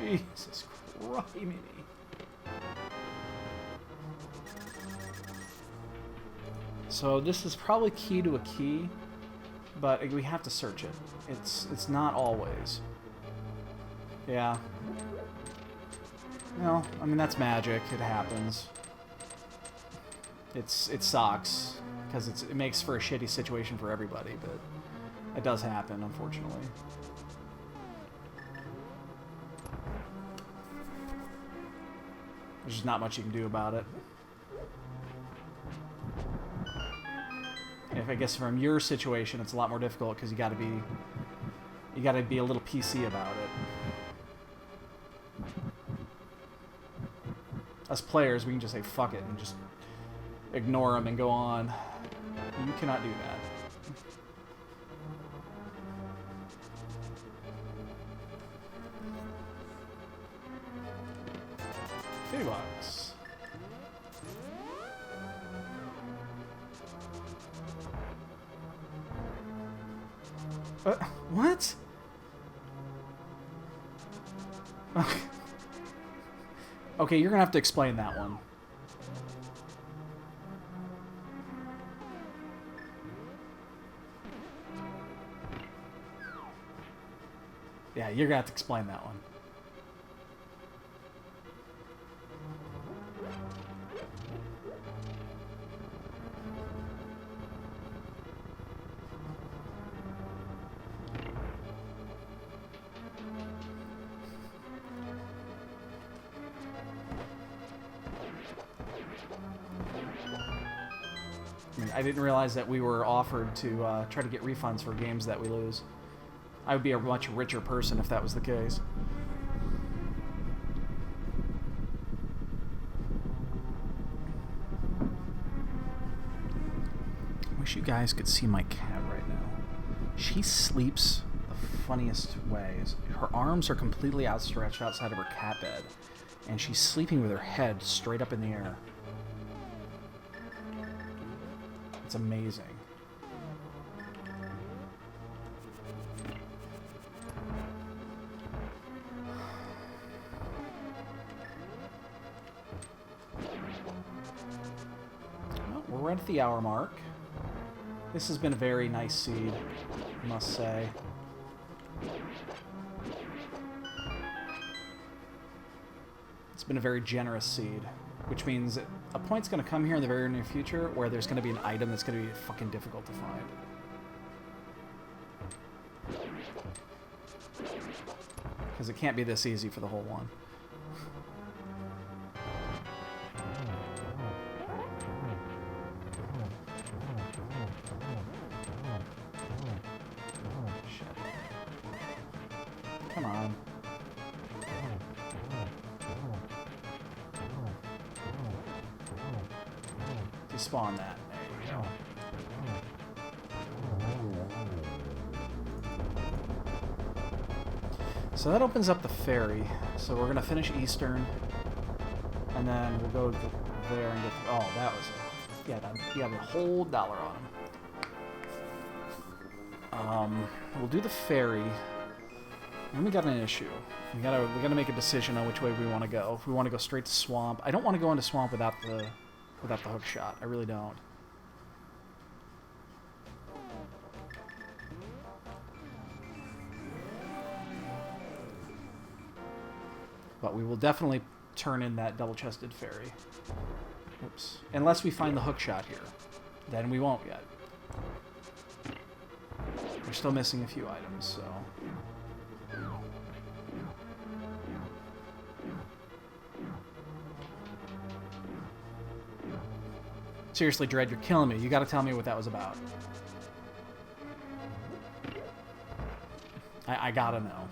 Jesus Christ. So this is probably key to a key, but we have to search it. It's not always. Yeah. Well, I mean that's magic. It happens. It sucks because it makes for a shitty situation for everybody, but it does happen, unfortunately. There's just not much you can do about it. If I guess from your situation, it's a lot more difficult because you got to be a little PC about it. As players, we can just say fuck it and just ignore them and go on. You cannot do that. $50. What? Okay, you're gonna have to explain that one. Yeah, you're gonna have to explain that one. I didn't realize that we were offered to try to get refunds for games that we lose. I would be a much richer person if that was the case. I wish you guys could see my cat right now. She sleeps the funniest ways. Her arms are completely outstretched outside of her cat bed, and she's sleeping with her head straight up in the air. It's amazing. right at the hour mark. This has been a very nice seed, I must say. It's been a very generous seed, which means a point's going to come here in the very near future where there's going to be an item that's going to be fucking difficult to find. Because it can't be this easy for the whole one. Shit. Come on. Despawn that. There you go. So that opens up the ferry. So we're gonna finish Eastern, and then we'll go there and get. Oh, that was you have a whole dollar on him. We'll do the ferry. Then we got an issue. We gotta make a decision on which way we want to go. If we want to go straight to Swamp, I don't want to go into Swamp without the hook shot. I really don't. But we will definitely turn in that double-chested fairy. Oops. Unless we find the hook shot here. Then we won't yet. We're still missing a few items, so... Seriously, Dread, you're killing me. You gotta tell me what that was about. I gotta know.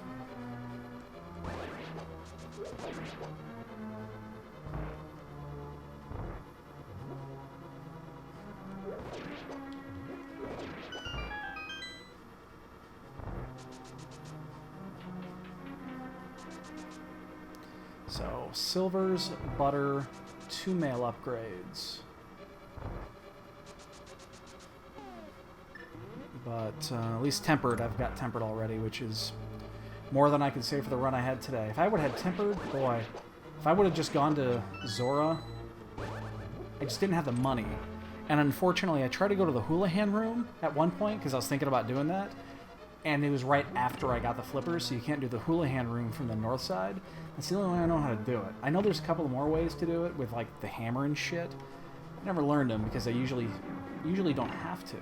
So, silvers, butter, 2 mail upgrades. But at least tempered, I've got tempered already, which is more than I can say for the run I had today. If I would have had tempered, boy, if I would have just gone to Zora, I just didn't have the money. And unfortunately, I tried to go to the Houlihan room at one point, because I was thinking about doing that, and it was right after I got the flippers, so you can't do the Houlihan room from the north side. That's the only way I know how to do it. I know there's a couple more ways to do it with, like, the hammer and shit. I never learned them, because I usually don't have to.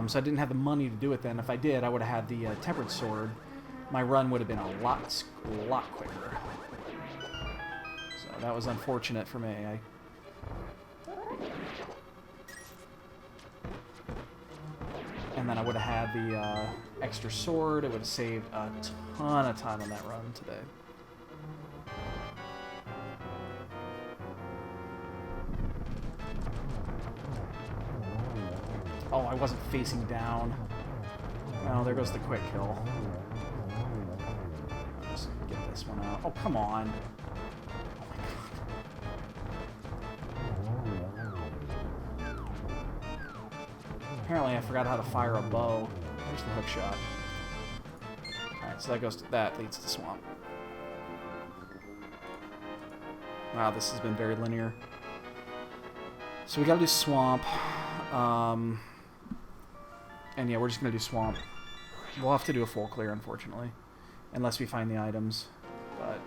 So I didn't have the money to do it then. If I did, I would have had the tempered sword. My run would have been a lot quicker. So that was unfortunate for me. And then I would have had the extra sword. It would have saved a ton of time on that run today. Oh, I wasn't facing down. Oh, there goes the quick kill. I'll just get this one out. Oh, come on. Oh my god. Apparently I forgot how to fire a bow. There's the hook shot. Alright, so that leads to Swamp. Wow, this has been very linear. So we gotta do Swamp. And yeah, we're just going to do Swamp. We'll have to do a full clear, unfortunately. Unless we find the items. But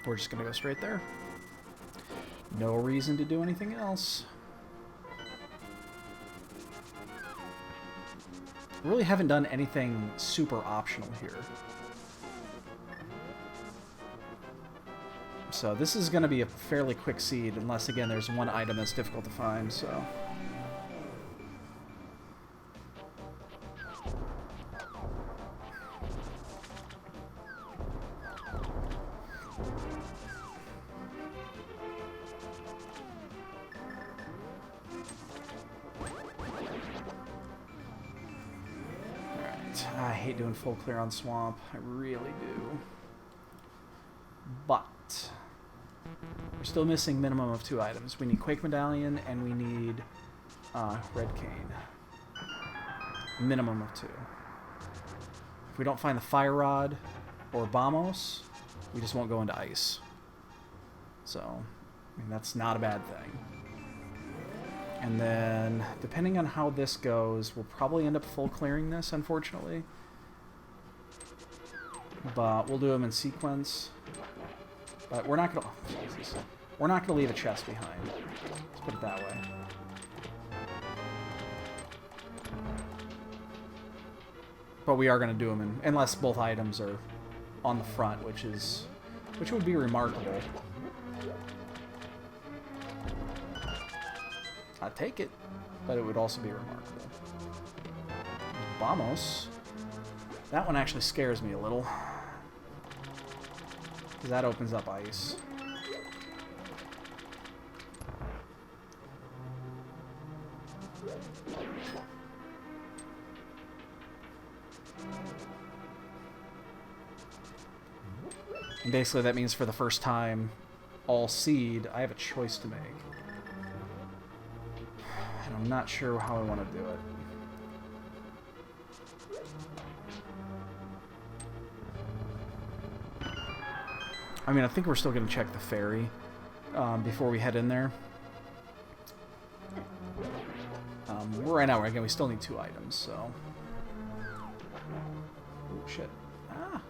we're just going to go straight there. No reason to do anything else. Really haven't done anything super optional here. So this is going to be a fairly quick seed, unless, again, there's one item that's difficult to find, so... I hate doing full clear on Swamp. I really do. But we're still missing minimum of 2 items. We need Quake Medallion and we need Red Cane. Minimum of 2. If we don't find the Fire Rod or Bombos, we just won't go into Ice. So I mean, that's not a bad thing. And then, depending on how this goes, we'll probably end up full clearing this, unfortunately. But we'll do them in sequence. But we're not gonna... Oh, Jesus. We're not gonna leave a chest behind. Let's put it that way. But we are gonna do them unless both items are on the front, which would be remarkable. I'd take it, but it would also be remarkable. Vamos. That one actually scares me a little. Because that opens up ice. And basically that means for the first time, all seed, I have a choice to make. And I'm not sure how I want to do it. I mean, I think we're still going to check the ferry before we head in there. Right now, again, we still need 2 items, so... Oh, shit. Ah!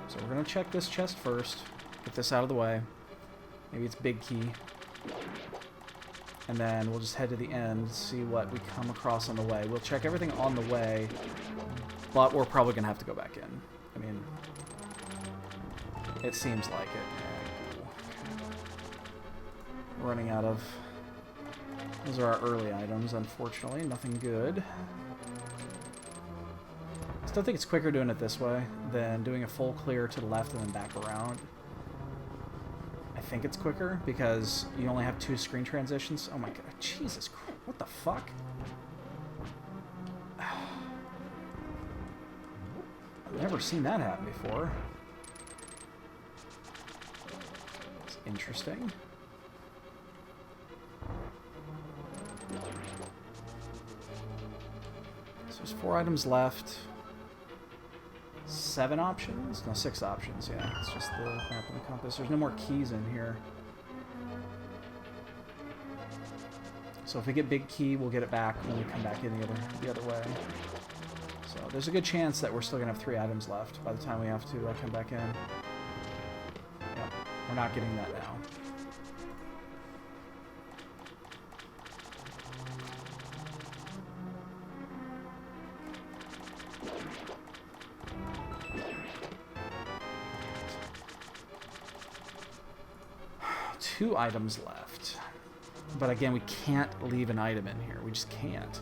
So we're going to check this chest first. Get this out of the way. Maybe it's big key. And then we'll just head to the end, see what we come across on the way. We'll check everything on the way, but we're probably going to have to go back in. I mean, it seems like it. Running out of... Those are our early items, unfortunately. Nothing good. I still think it's quicker doing it this way than doing a full clear to the left and then back around. I think it's quicker because you only have 2 screen transitions. Oh my god, Jesus Christ, what the fuck? I've never seen that happen before. It's interesting. So there's 4 items left. 7 options? No, 6 options, yeah. It's just the map and the compass. There's no more keys in here. So if we get big key, we'll get it back when we come back in the other way. So there's a good chance that we're still going to have 3 items left by the time we have to come back in. Yep, we're not getting that now. Two items left. But again, we can't leave an item in here. We just can't.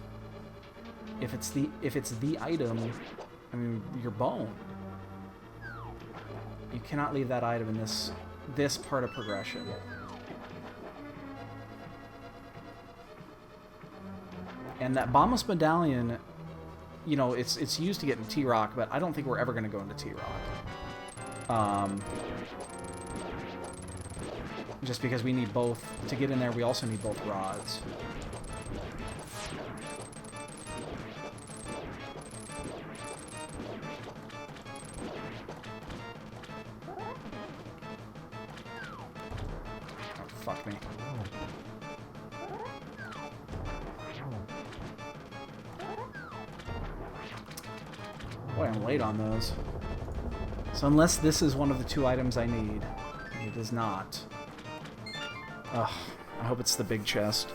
If it's the item, I mean, you're boned. You cannot leave that item in this part of progression. And that Bombus medallion, you know, it's used to get in T-Rock, but I don't think we're ever going to go into T-Rock. Just because we need both. To get in there, we also need both rods. Oh, fuck me. Boy, I'm late on those. So unless this is one of the 2 items I need, it is not. Ugh, I hope it's the big chest.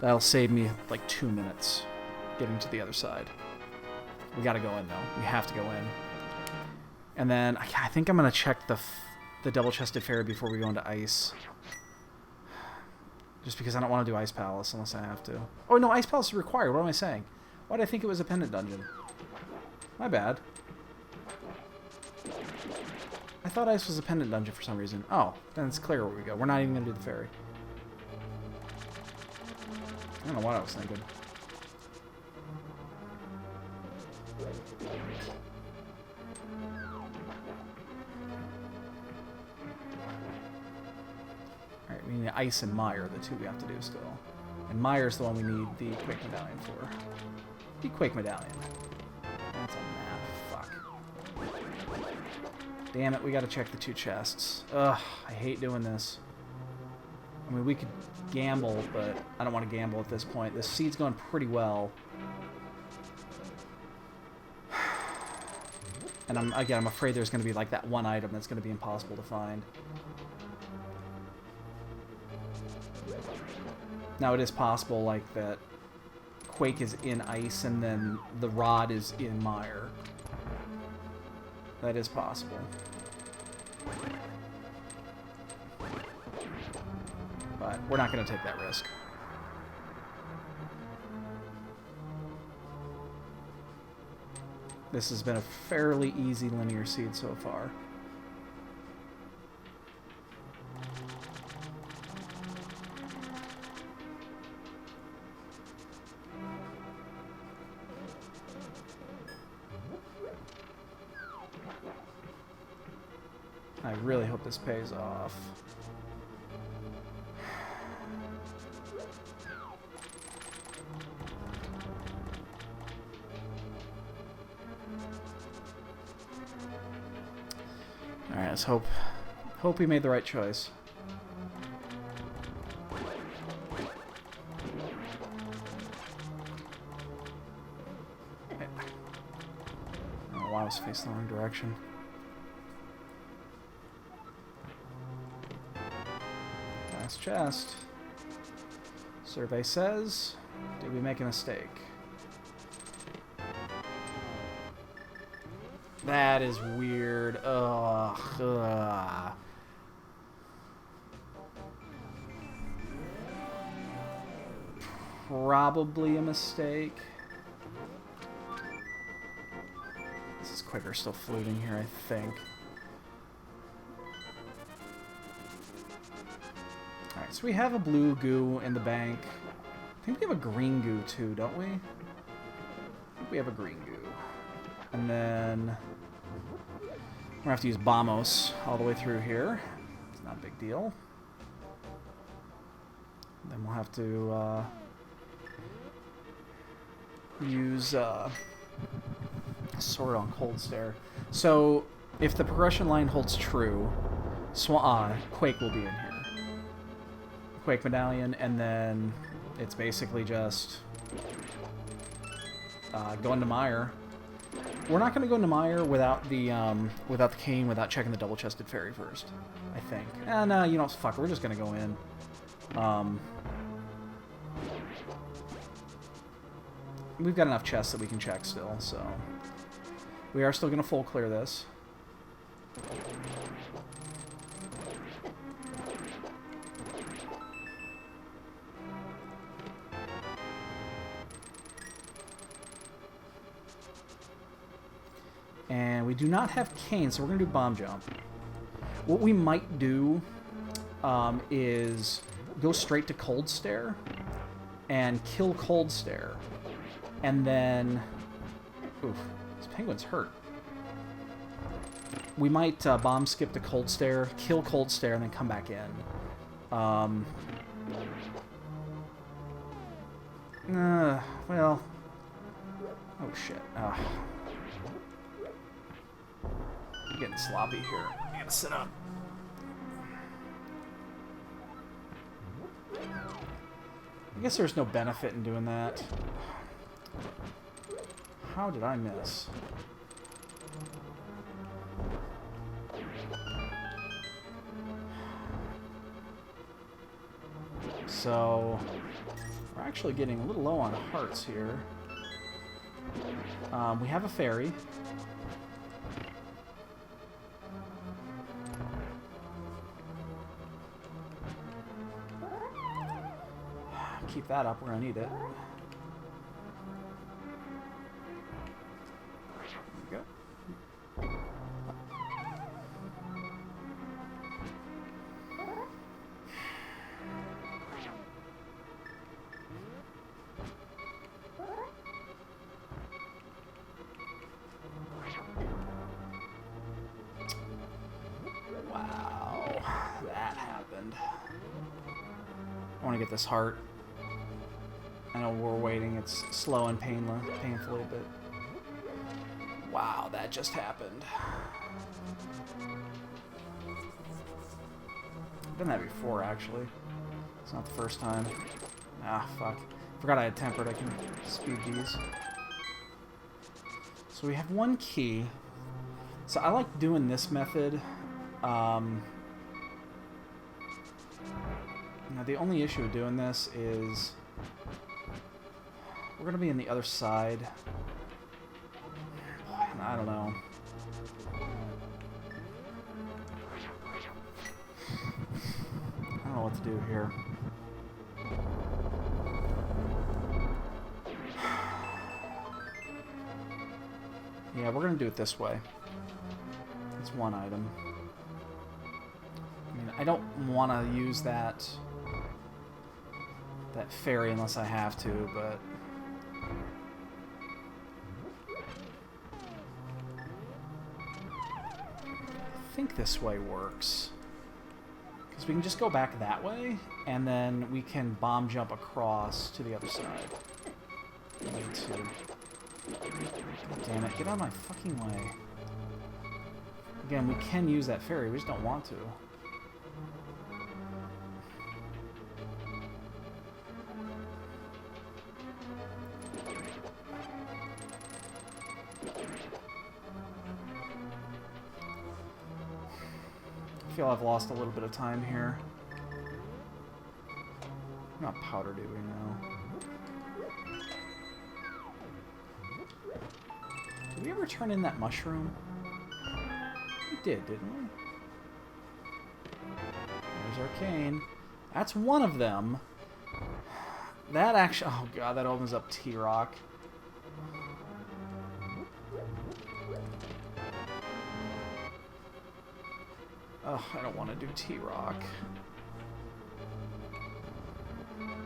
That'll save me like 2 minutes getting to the other side. We gotta go in though. We have to go in. And then I think I'm gonna check the double-chested ferry before we go into ice. Just because I don't want to do Ice Palace unless I have to. Oh no, Ice Palace is required. What am I saying? Why did I think it was a pendant dungeon? My bad. I thought ice was a pendant dungeon for some reason. Oh, then it's clear where we go. We're not even going to do the ferry. I don't know what I was thinking. Alright, I mean, ice and mire are the 2 we have to do still. And Myers the one we need the Quake Medallion for. The Quake Medallion. That's a map. Fuck. Damn it, we gotta check the 2 chests. Ugh, I hate doing this. I mean, we could gamble, but I don't want to gamble at this point. This seed's going pretty well. And I'm afraid there's going to be like that one item that's going to be impossible to find. Now, it is possible, like, that Quake is in ice and then the rod is in mire. That is possible. But we're not going to take that risk. This has been a fairly easy linear seed so far. I really hope this pays off. Alright, let's hope we made the right choice. Oh, wow, I was facing the wrong direction. Last chest. Survey says, did we make a mistake? That is weird. Ugh. Ugh. Probably a mistake. This is quicker still floating here, I think. Alright, so we have a blue goo in the bank. I think we have a green goo too, don't we? I think we have a green goo. And then we're going to have to use Bombos all the way through here. It's not a big deal. Then we'll have to use Sword on Cold Stare. So if the progression line holds true, Quake will be in here. Quake Medallion, and then it's basically just going to Mire. We're not going to go into Mire without the cane, without checking the double-chested fairy first, I think. And, you know, fuck, we're just going to go in. We've got enough chests that we can check still, so... We are still going to full clear this. And we do not have cane, so we're going to do bomb jump. What we might do is go straight to Cold Stare and kill Cold Stare. And then... Oof, this penguin's hurt. We might bomb skip to Cold Stare, kill Cold Stare, and then come back in. Well... Oh, shit. I'm getting sloppy here. I gotta sit up. I guess there's no benefit in doing that. How did I miss? So, we're actually getting a little low on hearts here. We have a fairy. Keep that up, we're gonna need it. There we go. Wow, that happened. I want to get this heart. I know we're waiting. It's slow and painfully, but... Wow, that just happened. I've done that before, actually. It's not the first time. Ah, fuck. Forgot I had tempered. I can speed these. So we have one key. So I like doing this method. Now the only issue with doing this is we're going to be on the other side. I don't know. I don't know what to do here. Yeah, we're going to do it this way. It's one item. I mean, I don't want to use that fairy unless I have to, but... I think this way works. Because we can just go back that way, and then we can bomb jump across to the other side. Damn it, get out of my fucking way. Again, we can use that fairy, we just don't want to. I feel I've lost a little bit of time here. Not powder do we now? Did we ever turn in that mushroom? We did, didn't we? There's Arcane. That's one of them. That actually... Oh god, that opens up T-Rock. Oh, I don't want to do T-Rock.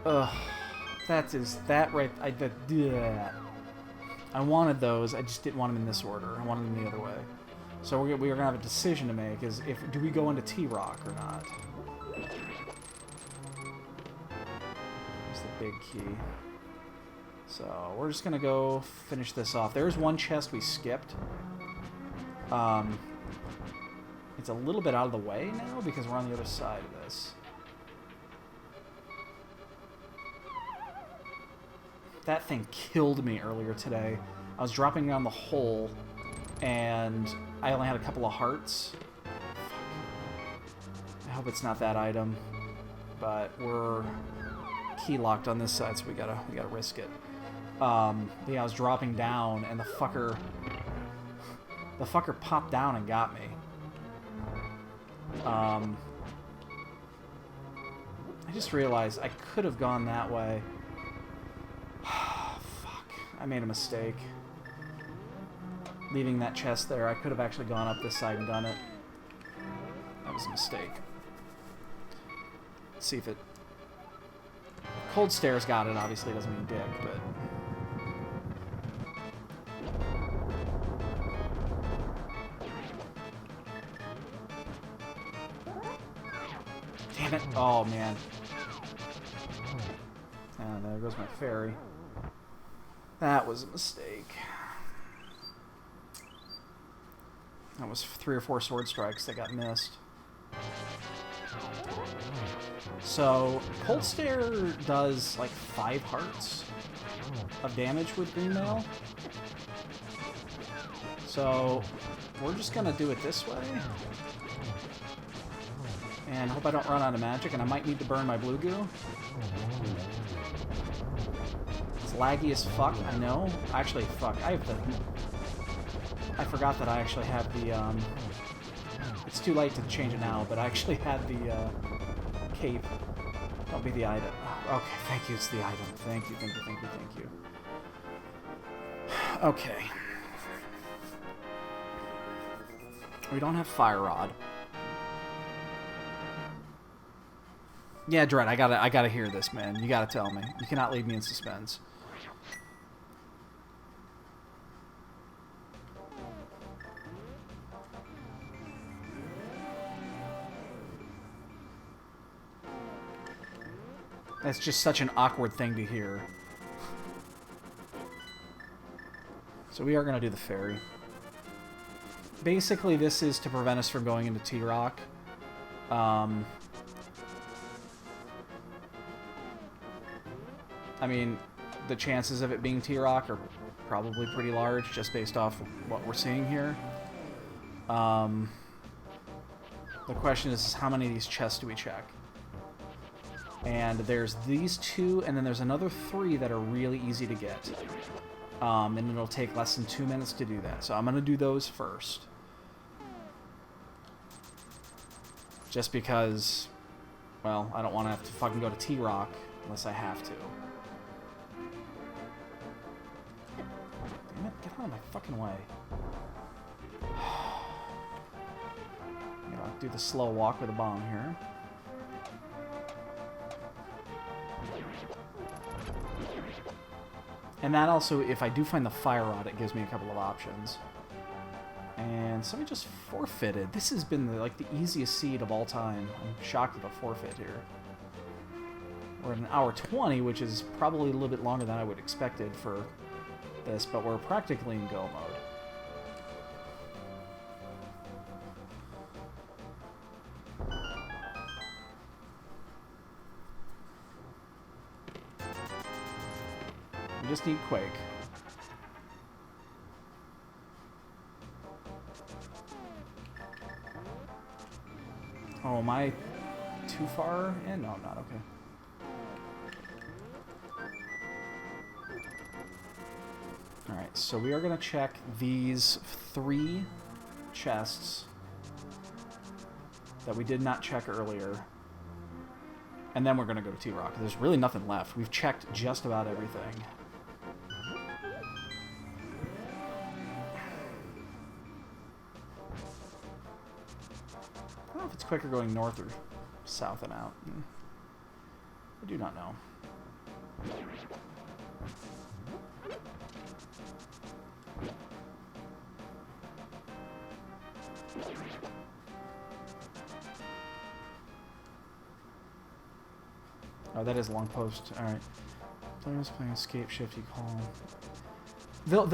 Ugh. That right... I wanted those, I just didn't want them in this order. I wanted them the other way. So we're going to have a decision to make, is do we go into T-Rock or not? There's the big key. So we're just going to go finish this off. There's one chest we skipped. It's a little bit out of the way now because we're on the other side of this. That thing killed me earlier today. I was dropping down the hole, and I only had a couple of hearts. I hope it's not that item, but we're key locked on this side, so we gotta risk it. Yeah, I was dropping down, and the fucker popped down and got me. I just realized I could have gone that way. Fuck. I made a mistake. Leaving that chest there, I could have actually gone up this side and done it. That was a mistake. Let's see if it... Cold Stare's got it, obviously it doesn't mean dick, but... Damn it. Oh, man. And there goes my fairy. That was a mistake. That was 3 or 4 sword strikes that got missed. So, Cold Stare does like 5 hearts of damage with Green Mail. So, we're just gonna do it this way. And hope I don't run out of magic, and I might need to burn my blue goo. It's laggy as fuck, I know. Actually, fuck, I forgot that I actually have the, It's too late to change it now, but I actually had the, cape. Don't be the item. Oh, okay, thank you, it's the item. Thank you. Okay. We don't have Fire Rod. Yeah, Dread, I gotta hear this, man. You gotta tell me. You cannot leave me in suspense. That's just such an awkward thing to hear. So we are going to do the ferry. Basically, this is to prevent us from going into T-Rock. I mean, the chances of it being T-Rock are probably pretty large, just based off what we're seeing here. The question is how many of these chests do we check? And there's these 2, and then there's another 3 that are really easy to get. And it'll take less than 2 minutes to do that. So I'm going to do those first. Just because, well, I don't want to have to fucking go to T-Rock unless I have to. Damn it, get out of my fucking way. I'll do the slow walk with a bomb here. And that also, if I do find the fire rod, it gives me a couple of options. And somebody just forfeited. This has been like the easiest seed of all time. I'm shocked at the forfeit here. We're at an hour 20, which is probably a little bit longer than I would expected for this, but we're practically in go mode. We just need Quake. Oh, am I too far in? No, I'm not. Okay. Alright, so we are going to check these 3 chests that we did not check earlier. And then we're going to go to T-Rock. There's really nothing left. We've checked just about everything. I don't know if it's quicker going north or south and out. I do not know. Oh, that is a long post. Alright. Players playing escape shift, you call.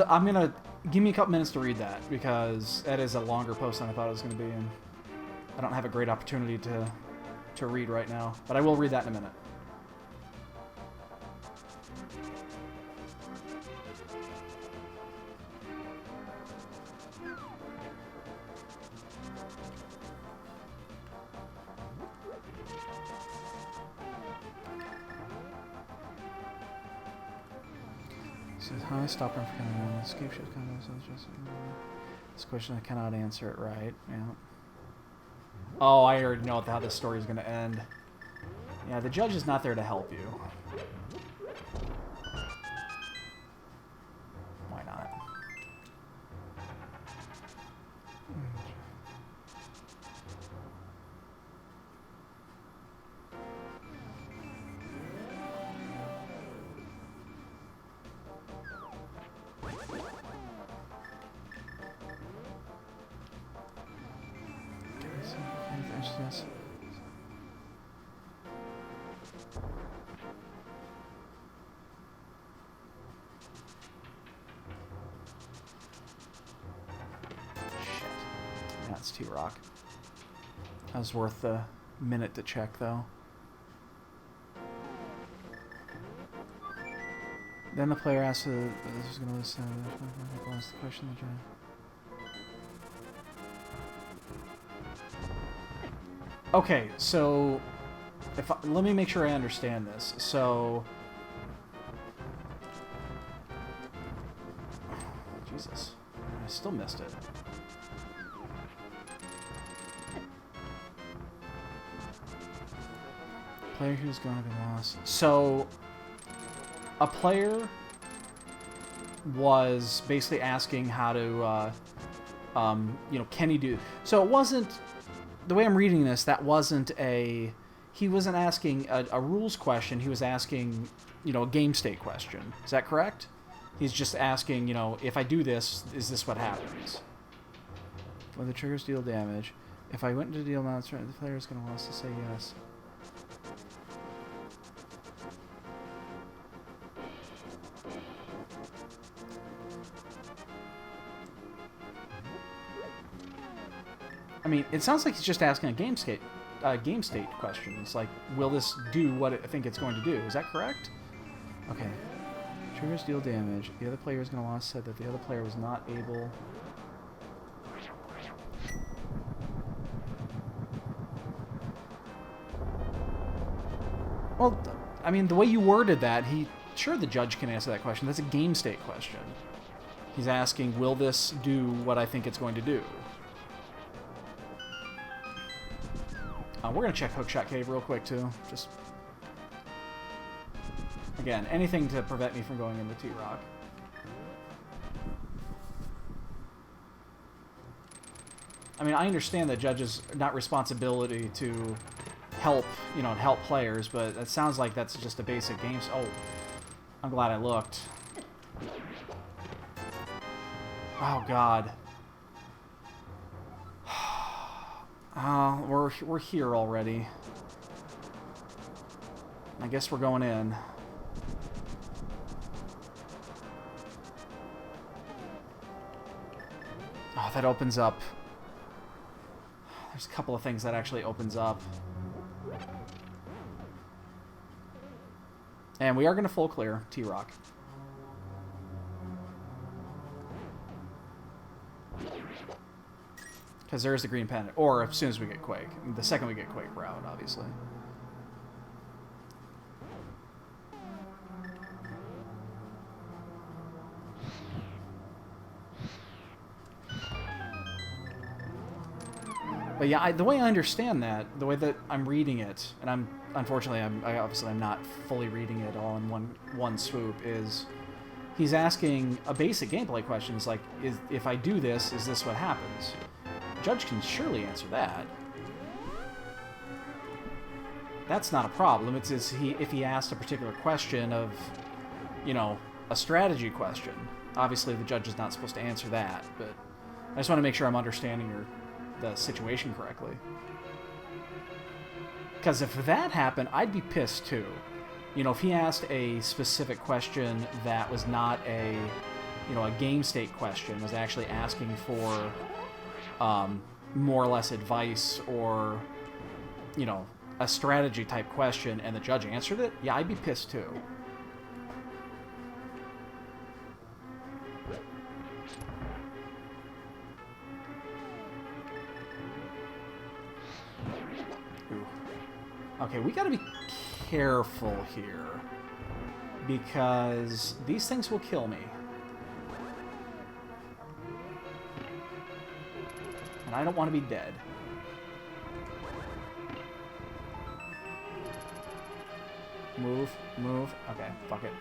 I'm gonna... Give me a couple minutes to read that, because that is a longer post than I thought it was going to be, and I don't have a great opportunity to read right now. But I will read that in a minute. Hi, stop him from coming in. Escape shift coming in. This question I cannot answer it right. Yeah. Oh, I already know how this story is going to end. Yeah, the judge is not there to help you. Why not? Yes. Shit. That's T-Rock. That was worth the minute to check, though. Then the player asks this is going to listen. Ask the question. Okay, so let me make sure I understand this. So, Jesus, I still missed it. Player who's going to be lost. So, a player was basically asking how to, can he do? So it wasn't. The way I'm reading this, that wasn't a... He wasn't asking a rules question. He was asking, a game state question. Is that correct? He's just asking, if I do this, is this what happens? Well, the triggers deal damage. If I went to deal monster, the player is going to want us to say yes. I mean, it sounds like he's just asking a game state question. It's like, will this do what I think it's going to do? Is that correct? Okay. Triggers deal damage. The other player is going to lose said that the other player was not able... Well, I mean, the way you worded that, sure, the judge can answer that question. That's a game state question. He's asking, will this do what I think it's going to do? We're going to check Hookshot Cave real quick, too. Just... Again, anything to prevent me from going into T-Rock. I mean, I understand that judges are not responsibility to help, help players, but it sounds like that's just a basic game. Oh, I'm glad I looked. Oh, God. We're here already. I guess we're going in. Oh, that opens up. There's a couple of things that actually opens up. And we are going to full clear T-Rock. Because there is the green pendant. Or as soon as we get Quake. The second we get Quake, we're out, obviously. But yeah, the way I understand that, the way that I'm reading it, and unfortunately I'm not fully reading it all in one swoop, is he's asking a basic gameplay question. It's like, if I do this, is this what happens? The judge can surely answer that. That's not a problem. It's if he asked a particular question of, a strategy question. Obviously, the judge is not supposed to answer that, but I just want to make sure I'm understanding the situation correctly. Because if that happened, I'd be pissed too. If he asked a specific question that was not a game state question, was actually asking for more or less advice or, a strategy type question, and the judge answered it, yeah, I'd be pissed too. Okay, we gotta be careful here, because these things will kill me. And I don't want to be dead. Move, move. Okay, fuck it.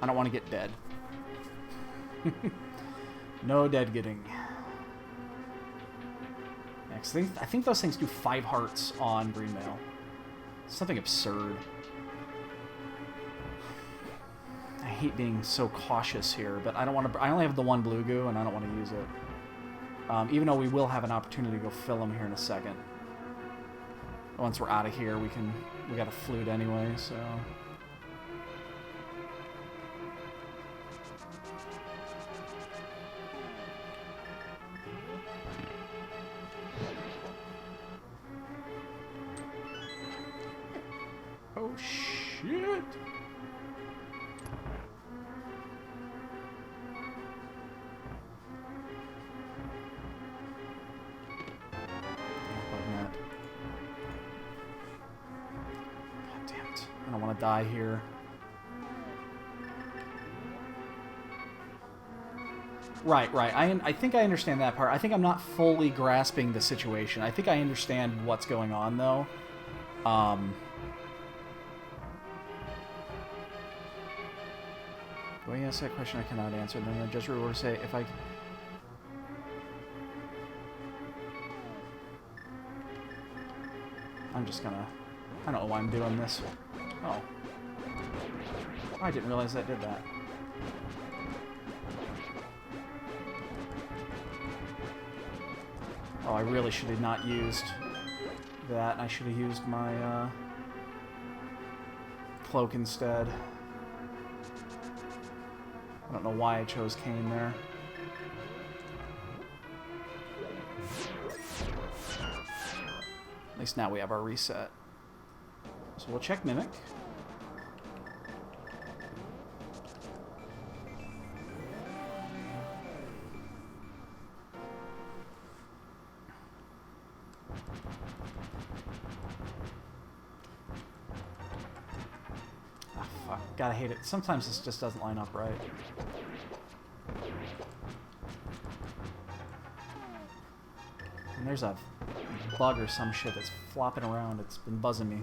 I don't want to get dead. No dead getting. I think those things do 5 hearts on green mail. Something absurd. I hate being so cautious here, but I don't want to. I only have the one blue goo, and I don't want to use it. Even though we will have an opportunity to go fill them here in a second. Once we're out of here, we got a flute anyway, so. Oh, shit! God damn it. I don't want to die here. Right. I think I understand that part. I think I'm not fully grasping the situation. I think I understand what's going on, though. Do I ask that question I cannot answer? And then the judge will say, if I... I'm just gonna... I don't know why I'm doing this. Oh. I didn't realize that did that. Oh, I really should have not used that. I should have used my cloak instead. I don't know why I chose Kane there. At least now we have our reset. So we'll check Mimic. Ah, fuck. Gotta hate it. Sometimes this just doesn't line up right. And there's a bug or some shit that's flopping around. It's been buzzing me.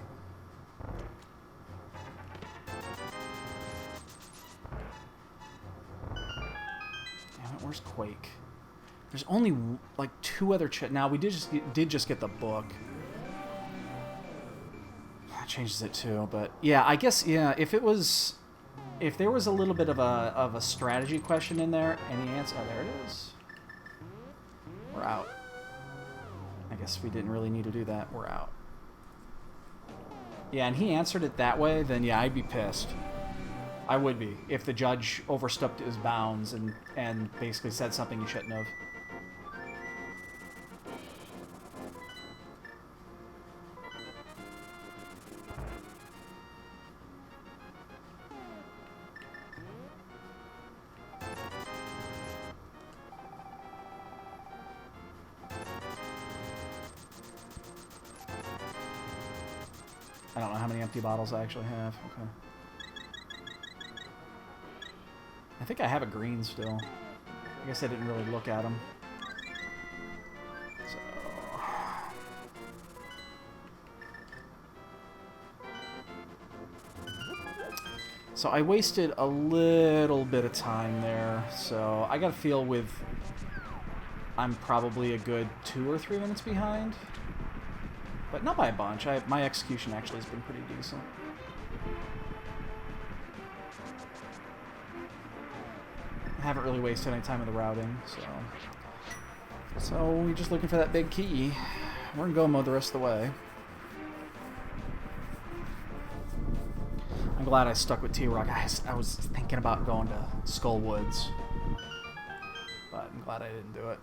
Damn it, where's Quake? There's only like 2 other now we did just get the book. That changes it too, but yeah, I guess yeah, if there was a little bit of a strategy question in there, any answer? Oh, there it is. We're out. I guess we didn't really need to do that. We're out. Yeah, and he answered it that way, then yeah, I'd be pissed. I would be. If the judge overstepped his bounds and basically said something he shouldn't have. I don't know how many empty bottles I actually have. Okay. I think I have a green still. I guess I didn't really look at them. So I wasted a little bit of time there. So I got to feel with I'm probably a good 2 or 3 minutes behind. But not by a bunch. My execution actually has been pretty decent. I haven't really wasted any time with the routing, so we're just looking for that big key. We're in go mode the rest of the way. I'm glad I stuck with T-Rock. I was thinking about going to Skull Woods, but I'm glad I didn't do it.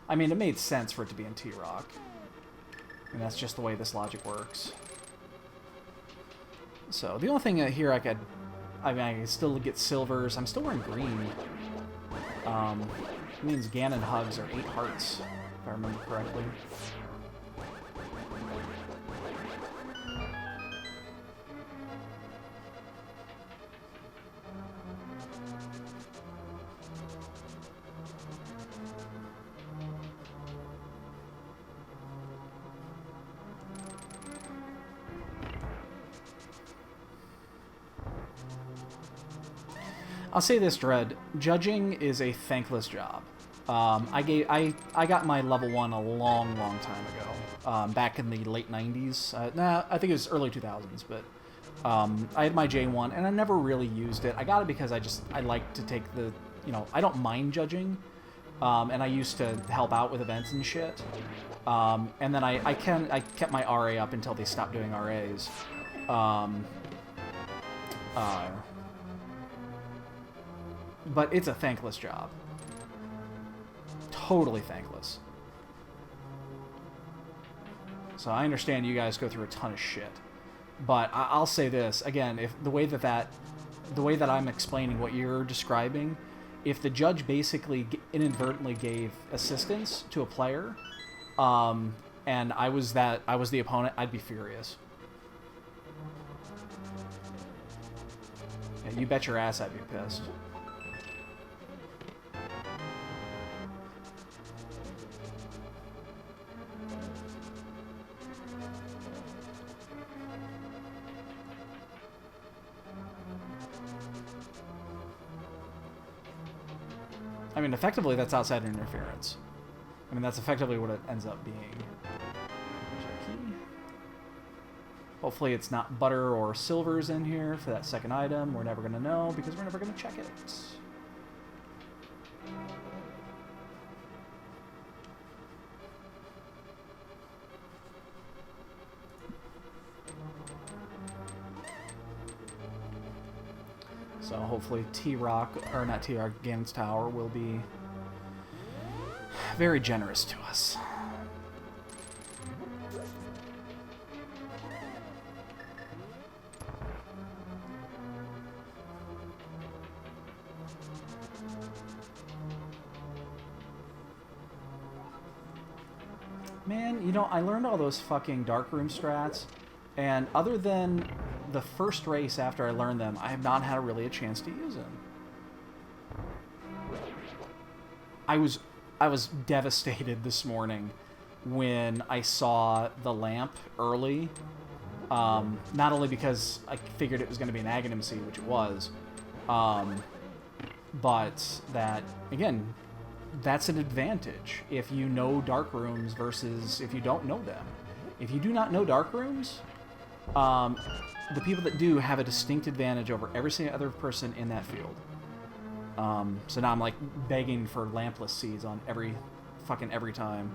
I mean, it made sense for it to be in T-Rock. And that's just the way this logic works. So, the only thing here I can still get silvers. I'm still wearing green. It means Ganon hugs are 8 hearts, if I remember correctly. I'll say this, Dread. Judging is a thankless job. I got my level 1 a long time ago, back in the late 90s. Nah, I think it was early 2000s, but I had my J1, and I never really used it. I got it because I like to take the, I don't mind judging, and I used to help out with events and shit. And then I kept my RA up until they stopped doing RAs. But it's a thankless job. Totally thankless. So I understand you guys go through a ton of shit. But I'll say this, again, if the way that I'm explaining what you're describing, if the judge basically inadvertently gave assistance to a player, and I was the opponent, I'd be furious. Yeah, you bet your ass I'd be pissed. I mean, effectively, that's outside interference. I mean, that's effectively what it ends up being. Hopefully it's not butter or silvers in here for that second item. We're never going to know because we're never going to check it. So hopefully T-Rock, or not T-Rock, Ganon's Tower will be very generous to us. Man, you know, I learned all those fucking darkroom strats, and other than the first race after I learned them, I have not had really a chance to use them. I was devastated this morning when I saw the lamp early. Not only because I figured it was going to be an Aghanim, which it was, but that, again, that's an advantage if you know dark rooms versus if you don't know them. If you do not know dark rooms, the people that do have a distinct advantage over every single other person in that field. So now I'm like begging for lampless seeds on every time.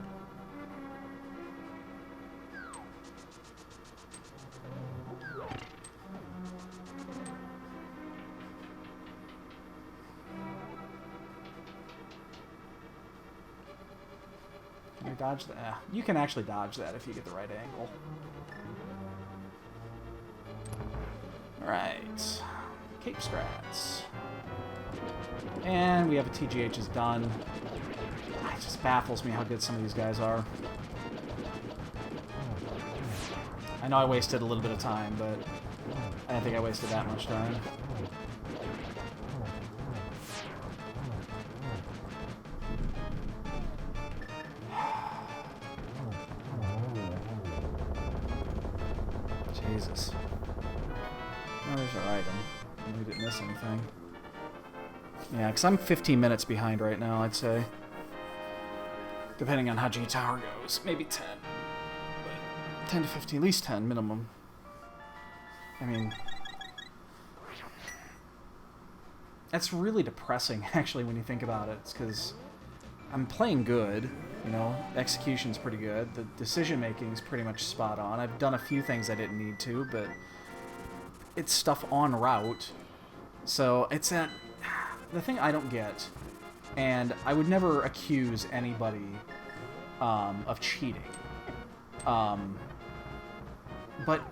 Can I dodge that? You can actually dodge that if you get the right angle. Alright. Cape strats. And we have a TGH is done. It just baffles me how good some of these guys are. I know I wasted a little bit of time, but I don't think I wasted that much time. Jesus. Oh, there's our item. We didn't miss anything. Yeah, because I'm 15 minutes behind right now, I'd say. Depending on how G Tower goes. Maybe 10. But 10 to 15, at least 10 minimum. I mean... That's really depressing, actually, when you think about it. It's because I'm playing good, you know, execution's pretty good, the decision-making's pretty much spot on. I've done a few things I didn't need to, but it's stuff en route. So it's that... The thing I don't get, and I would never accuse anybody of cheating, but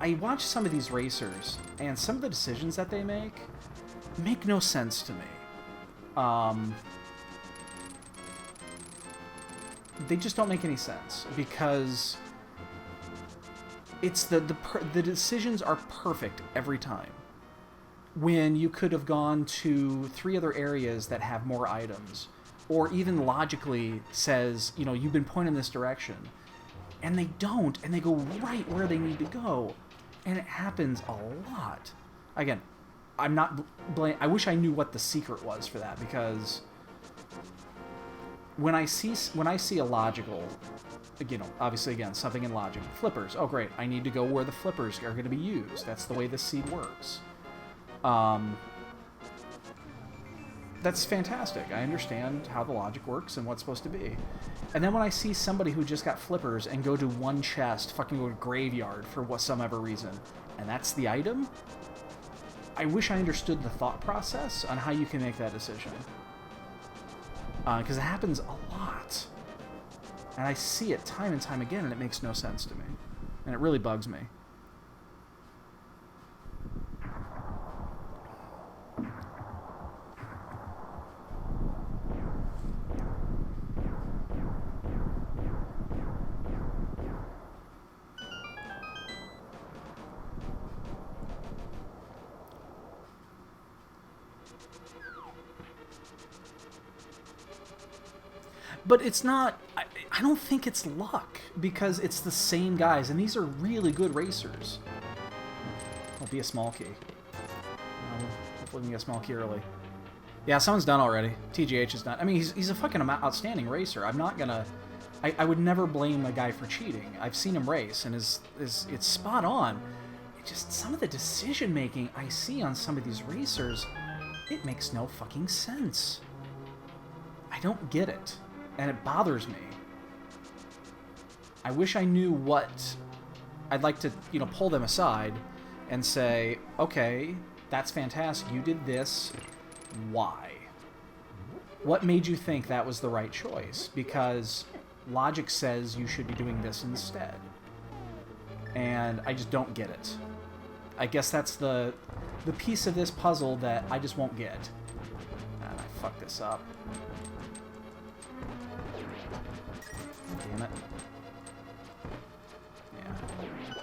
I watch some of these racers, and some of the decisions that they make no sense to me. They just don't make any sense, because it's the decisions are perfect every time, when you could have gone to 3 other areas that have more items, or even logically says, you know, you've been pointed in this direction, and they don't, and they go right where they need to go, and it happens a lot. Again, I'm not I wish I knew what the secret was for that, because when I see a logical, you know, obviously again, something in logic, flippers, oh great, I need to go where the flippers are going to be used. That's the way this seed works. That's fantastic. I understand how the logic works and what's supposed to be. And then when I see somebody who just got flippers and go to one chest, fucking go to graveyard for some ever reason, and that's the item, I wish I understood the thought process on how you can make that decision. Because it happens a lot. And I see it time and time again, and it makes no sense to me. And it really bugs me. But it's not... I don't think it's luck, because it's the same guys, and these are really good racers. I'll be a small key. Hopefully we can get a small key early. Yeah, someone's done already. TGH is done. I mean, he's a fucking outstanding racer. I'm not gonna... I would never blame a guy for cheating. I've seen him race, and it's spot on. It just... Some of the decision-making I see on some of these racers, it makes no fucking sense. I don't get it. And it bothers me. I wish I knew what... I'd like to, you know, pull them aside and say, okay, that's fantastic. You did this. why? What made you think that was the right choice? Because logic says you should be doing this instead. And I just don't get it. I guess that's the piece of this puzzle that I just won't get. And I fucked this up. Damn it. Yeah.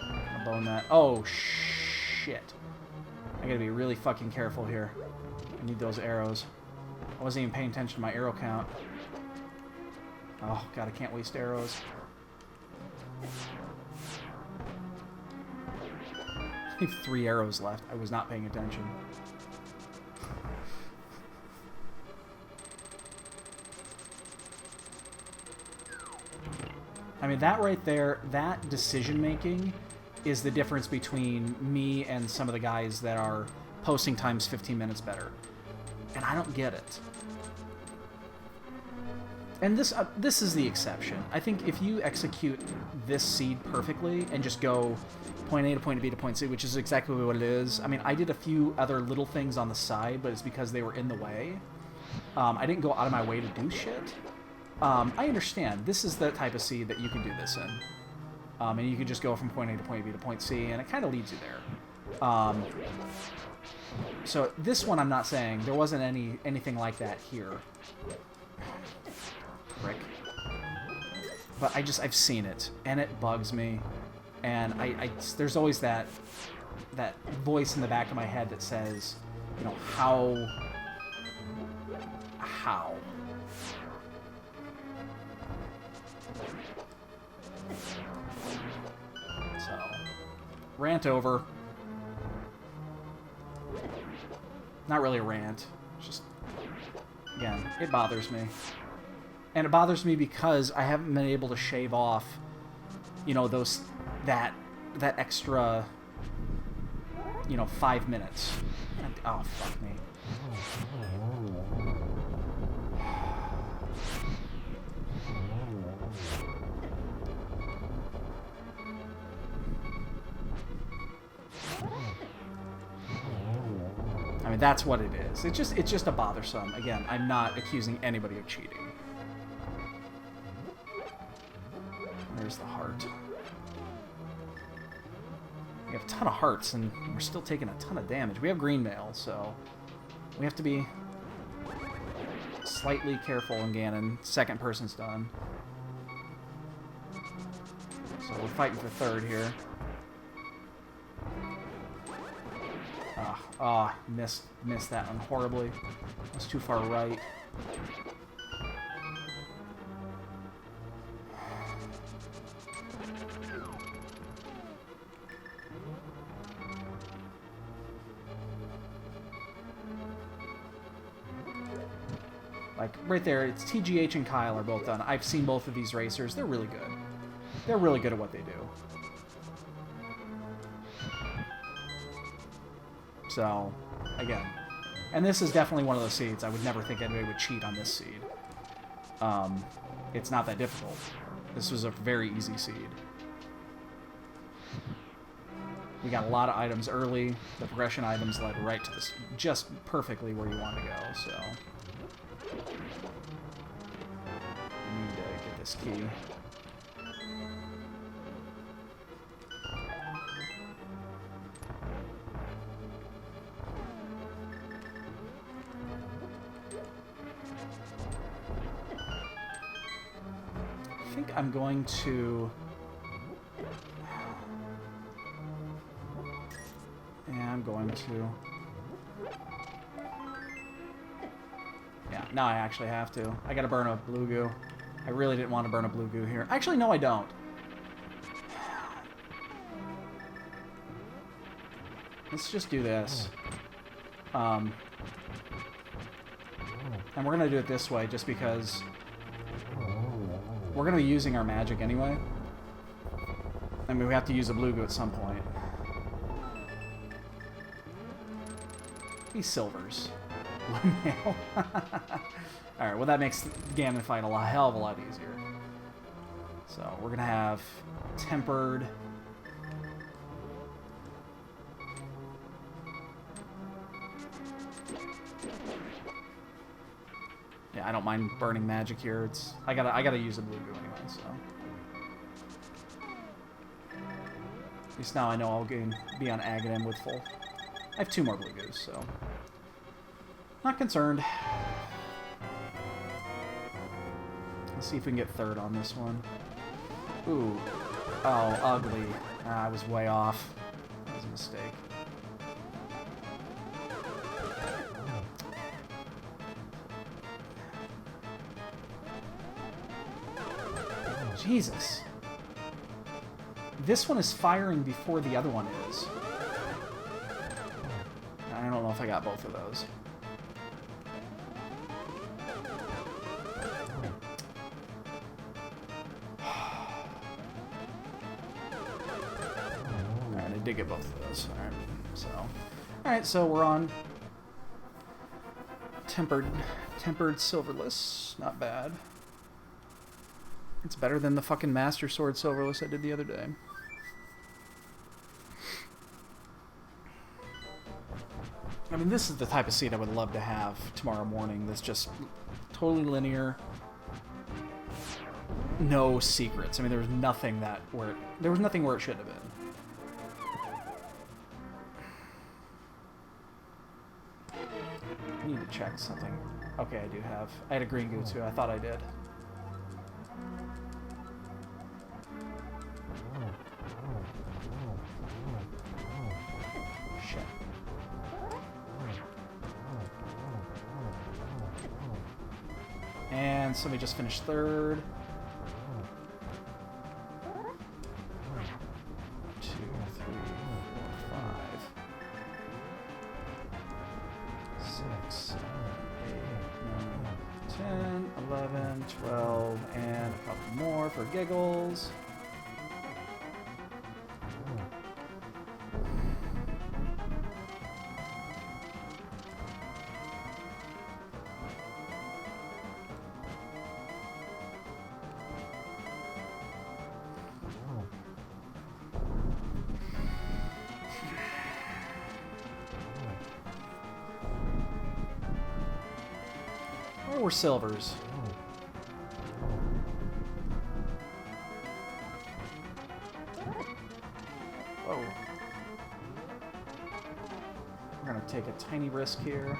I'm gonna bone that. Oh, shit. I gotta be really fucking careful here. I need those arrows. I wasn't even paying attention to my arrow count. Oh, God, I can't waste arrows. I have 3 arrows left. I was not paying attention. I mean, that right there, that decision-making is the difference between me and some of the guys that are posting times 15 minutes better. And I don't get it. And this is the exception. I think if you execute this seed perfectly and just go point A to point B to point C, which is exactly what it is. I mean, I did a few other little things on the side, but it's because they were in the way. I didn't go out of my way to do shit. I understand. This is the type of seed that you can do this in. And you can just go from point A to point B to point C, and it kind of leads you there. So this one I'm not saying. There wasn't anything like that here. Prick. But I've seen it, and it bugs me. And there's always that voice in the back of my head that says, you know, how? So, rant over. Not really a rant. Just, again, it bothers me. And it bothers me because I haven't been able to shave off, you know, that extra, you know, 5 minutes. And, oh, fuck me. I mean, that's what it is. It's just a bothersome. Again, I'm not accusing anybody of cheating. There's the heart. We have a ton of hearts, and we're still taking a ton of damage. We have green mail, so we have to be slightly careful in Ganon. Second person's done. So we're fighting for third here. Missed that one horribly. That's too far right. Like, right there, it's TGH and Kyle are both done. I've seen both of these racers. They're really good. They're really good at what they do. So, again. And this is definitely one of those seeds. I would never think anybody would cheat on this seed. It's not that difficult. This was a very easy seed. We got a lot of items early. The progression items led right to this, just perfectly where you want to go, so... I need to get this key. I think I'm going to... Yeah, I'm going to... Yeah, now I actually have to. I gotta burn a blue goo. I really didn't want to burn a blue goo here. Actually, no, I don't. Let's just do this. And we're gonna do it this way just because we're gonna be using our magic anyway. I mean, we have to use a blue goo at some point. These silvers. Blue mail. Alright, well that makes the Ganon fight a hell of a lot easier. So, we're gonna have tempered. Yeah, I don't mind burning magic here. I gotta use a blue goo anyway, so. At least now I know I'll be on Aghanim with full. I have 2 more blue goos, so. Not concerned. Let's see if we can get 3rd on this one. Ooh. Oh, ugly. I was way off. That was a mistake. Jesus. This one is firing before the other one is. I don't know if I got both of those. Alright, I did get both of those. Alright, so we're on tempered silverless. Not bad. It's better than the fucking Master Sword silverless I did the other day. I mean, this is the type of seed I would love to have tomorrow morning. That's just totally linear. No secrets. I mean, there was nothing where it should have been. I need to check something. Okay, I do have. I had a green goo too. I thought I did. Shit. And somebody just finished 3rd. 2, 3, 4, 5, 6, 7, 8, 9, 10, 11, 12, and a couple more for giggles. Or silvers. Whoa. We're gonna take a tiny risk here.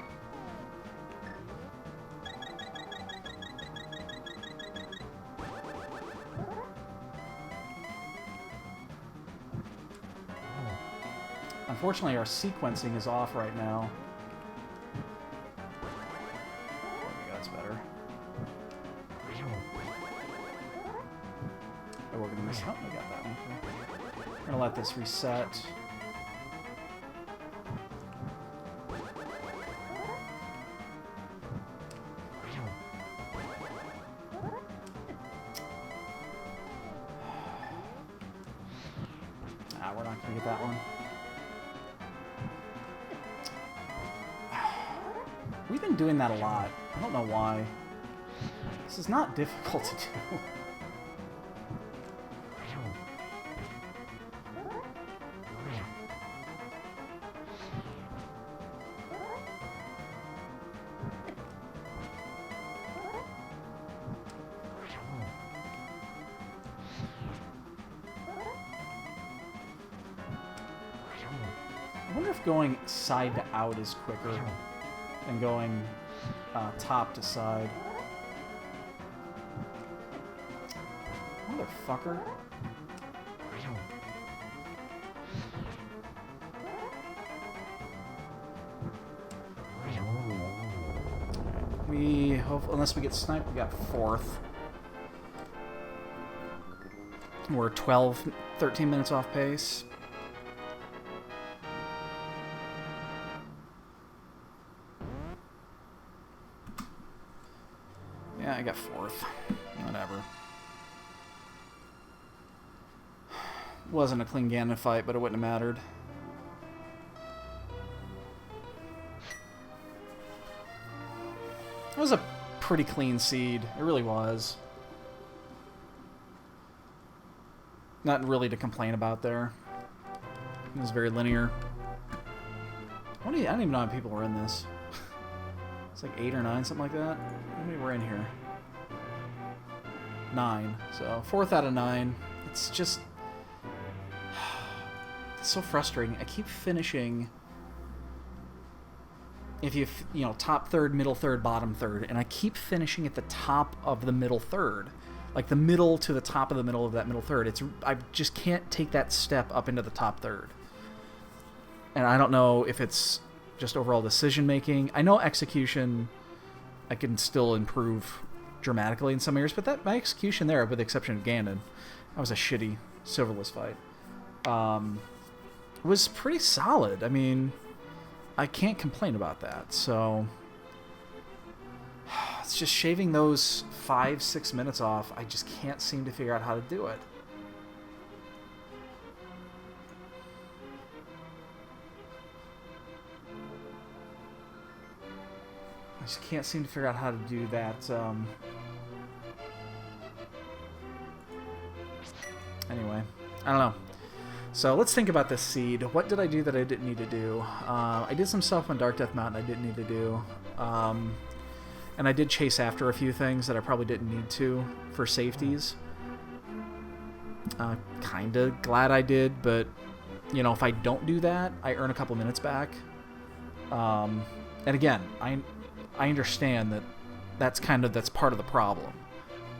Unfortunately, our sequencing is off right now. Oh, we got that one. I'm gonna let this reset. We're not gonna get that one. We've been doing that a lot. I don't know why. This is not difficult to do. I wonder if going side to out is quicker than going top to side. Motherfucker. We hope, unless we get sniped, we got 4th. We're 13 minutes off pace. Yeah, I got 4th. Whatever. Wasn't a clean Ganon fight, but it wouldn't have mattered. It was a pretty clean seed. It really was. Not really to complain about there. It was very linear. I don't even know how many people were in this. It's like 8 or 9, something like that. How many were in here? 9. So 4th out of 9. It's just it's so frustrating. I keep finishing. If you know, top third, middle third, bottom third, and I keep finishing at the top of the middle third, like the middle to the top of the middle of that middle third. I just can't take that step up into the top third, and I don't know if it's just overall decision making. I know execution, I can still improve dramatically in some areas, but my execution there, with the exception of Ganon, that was a shitty silverless fight, was pretty solid. I mean, I can't complain about that. So it's just shaving those 5-6 minutes off. I just can't seem to figure out how to do it. I just can't seem to figure out how to do that. Anyway, I don't know. So let's think about this seed. What did I do that I didn't need to do? I did some stuff on Dark Death Mountain I didn't need to do. And I did chase after a few things that I probably didn't need to for safeties. Kind of glad I did, but, you know, if I don't do that, I earn a couple minutes back. And again, I understand that that's part of the problem.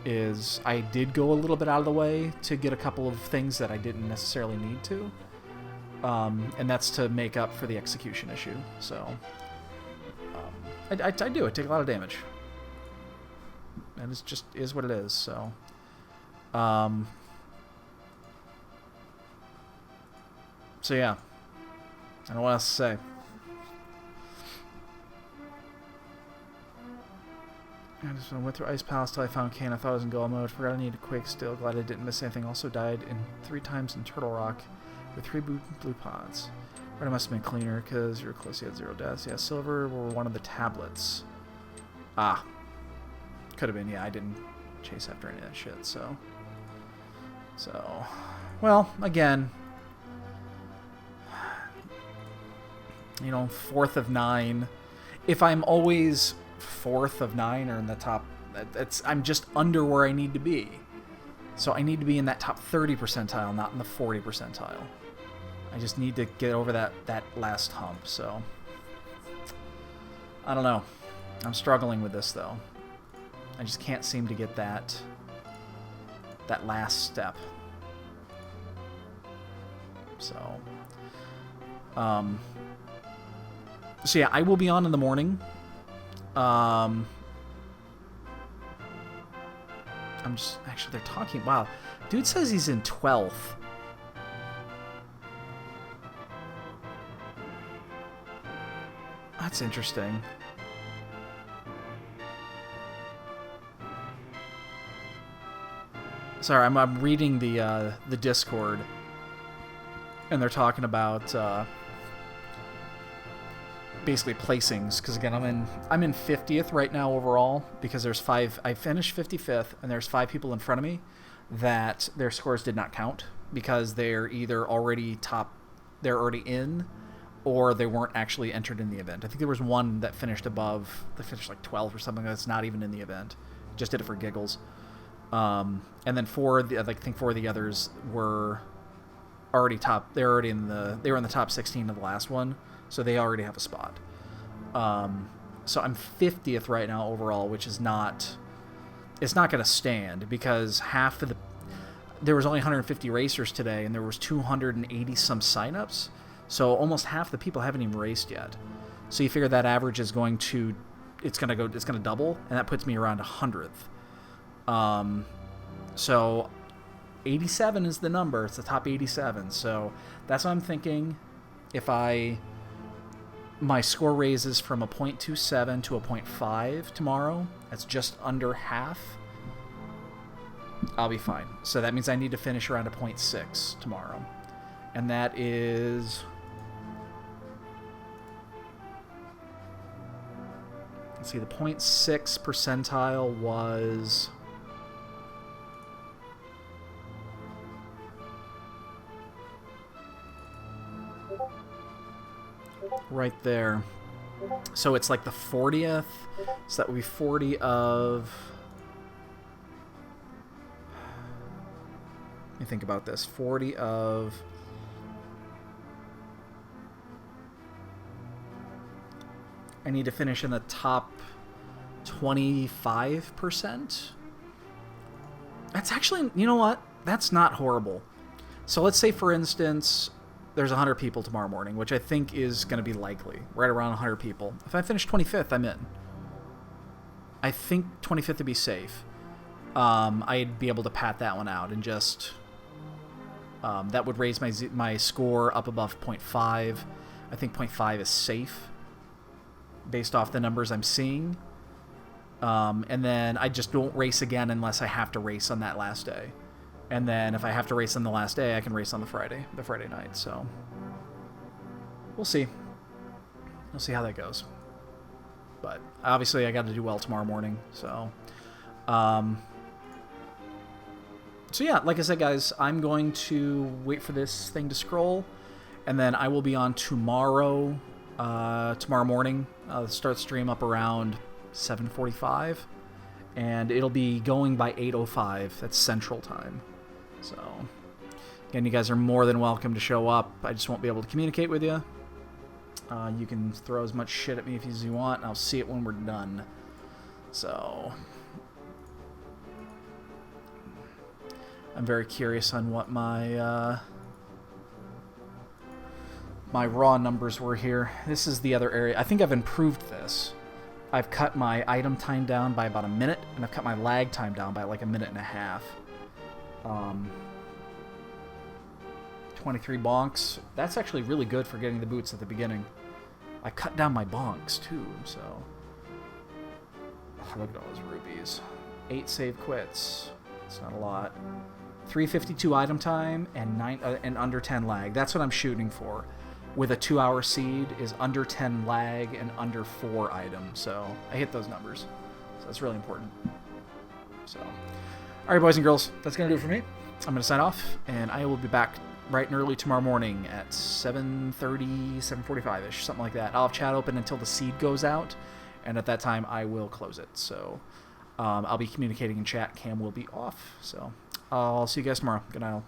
Is I did go a little bit out of the way to get a couple of things that I didn't necessarily need to. And that's to make up for the execution issue. So, I do. I take a lot of damage. And it just is what it is, so. So yeah. I don't know what else to say. I just went through Ice Palace till I found Kane. I thought I was in Goal mode. Forgot I needed Quake still. Glad I didn't miss anything. Also died 3 times in Turtle Rock with 3 blue pods. Red must have been cleaner because you were close. You had 0 deaths. Yeah, silver were one of the tablets. Ah. Could have been. Yeah, I didn't chase after any of that shit, so. Well, again. You know, 4th of 9. If I'm always 4th of 9 or in the top, I'm just under where I need to be. So I need to be in that top 30 percentile, not in the 40 percentile. I just need to get over that last hump, so I don't know. I'm struggling with this though. I just can't seem to get that last step. So yeah, I will be on in the morning. I'm just actually, they're talking. Wow, dude says he's in 12th. That's interesting. Sorry, I'm reading the Discord, and they're talking about basically placings, because again, I'm in 50th right now overall, because there's 5. I finished 55th, and there's 5 people in front of me that their scores did not count because they're either already they're already in, or they weren't actually entered in the event. I think there was one that finished above. They finished like 12th or something that's not even in the event. Just did it for giggles. And then I think 4 of the others were already top. They were in the top 16 of the last one. So they already have a spot. So I'm 50th right now overall, which is not... It's not going to stand, because there was only 150 racers today, and there was 280-some signups. So almost half the people haven't even raced yet. So you figure that average is going to... It's going to double, and that puts me around 100th. So 87 is the number. It's the top 87. So that's what I'm thinking. If my score raises from a 0.27 to a 0.5 tomorrow, that's just under half, I'll be fine. So that means I need to finish around a 0.6 tomorrow. And that is... Let's see, the 0.6 percentile was... right there. So it's like the 40th. So that would be 40 of... Let me think about this. 40 of... I need to finish in the top 25%. That's actually, you know what? That's not horrible. So let's say, for instance, there's 100 people tomorrow morning, which I think is going to be likely. Right around 100 people. If I finish 25th, I'm in. I think 25th would be safe. I'd be able to pat that one out and just... that would raise my score up above 0.5. I think 0.5 is safe, based off the numbers I'm seeing. And then I just don't race again unless I have to race on that last day. And then if I have to race on the last day, I can race on the Friday night. So we'll see. We'll see how that goes. But obviously I got to do well tomorrow morning. So, so yeah, like I said, guys, I'm going to wait for this thing to scroll, and then I will be on tomorrow morning. I'll start stream up around 7:45, and it'll be going by 8:05. That's Central Time. So, again, you guys are more than welcome to show up. I just won't be able to communicate with you. You can throw as much shit at me as you want, and I'll see it when we're done. So, I'm very curious on what my my raw numbers were here. This is the other area. I think I've improved this. I've cut my item time down by about a minute, and I've cut my lag time down by like a minute and a half. 23 bonks. That's actually really good for getting the boots at the beginning. I cut down my bonks too, so... Oh, look at all those rubies. 8 save quits. It's not a lot. 352 item time and and under 10 lag. That's what I'm shooting for. With a 2-hour seed is under 10 lag and under 4 items. So I hit those numbers. So that's really important. So, all right, boys and girls, that's going to do it for me. I'm going to sign off, and I will be back bright and early tomorrow morning at 7:30, 7:45-ish, something like that. I'll have chat open until the seed goes out, and at that time I will close it. So I'll be communicating in chat. Cam will be off. So I'll see you guys tomorrow. Good night all.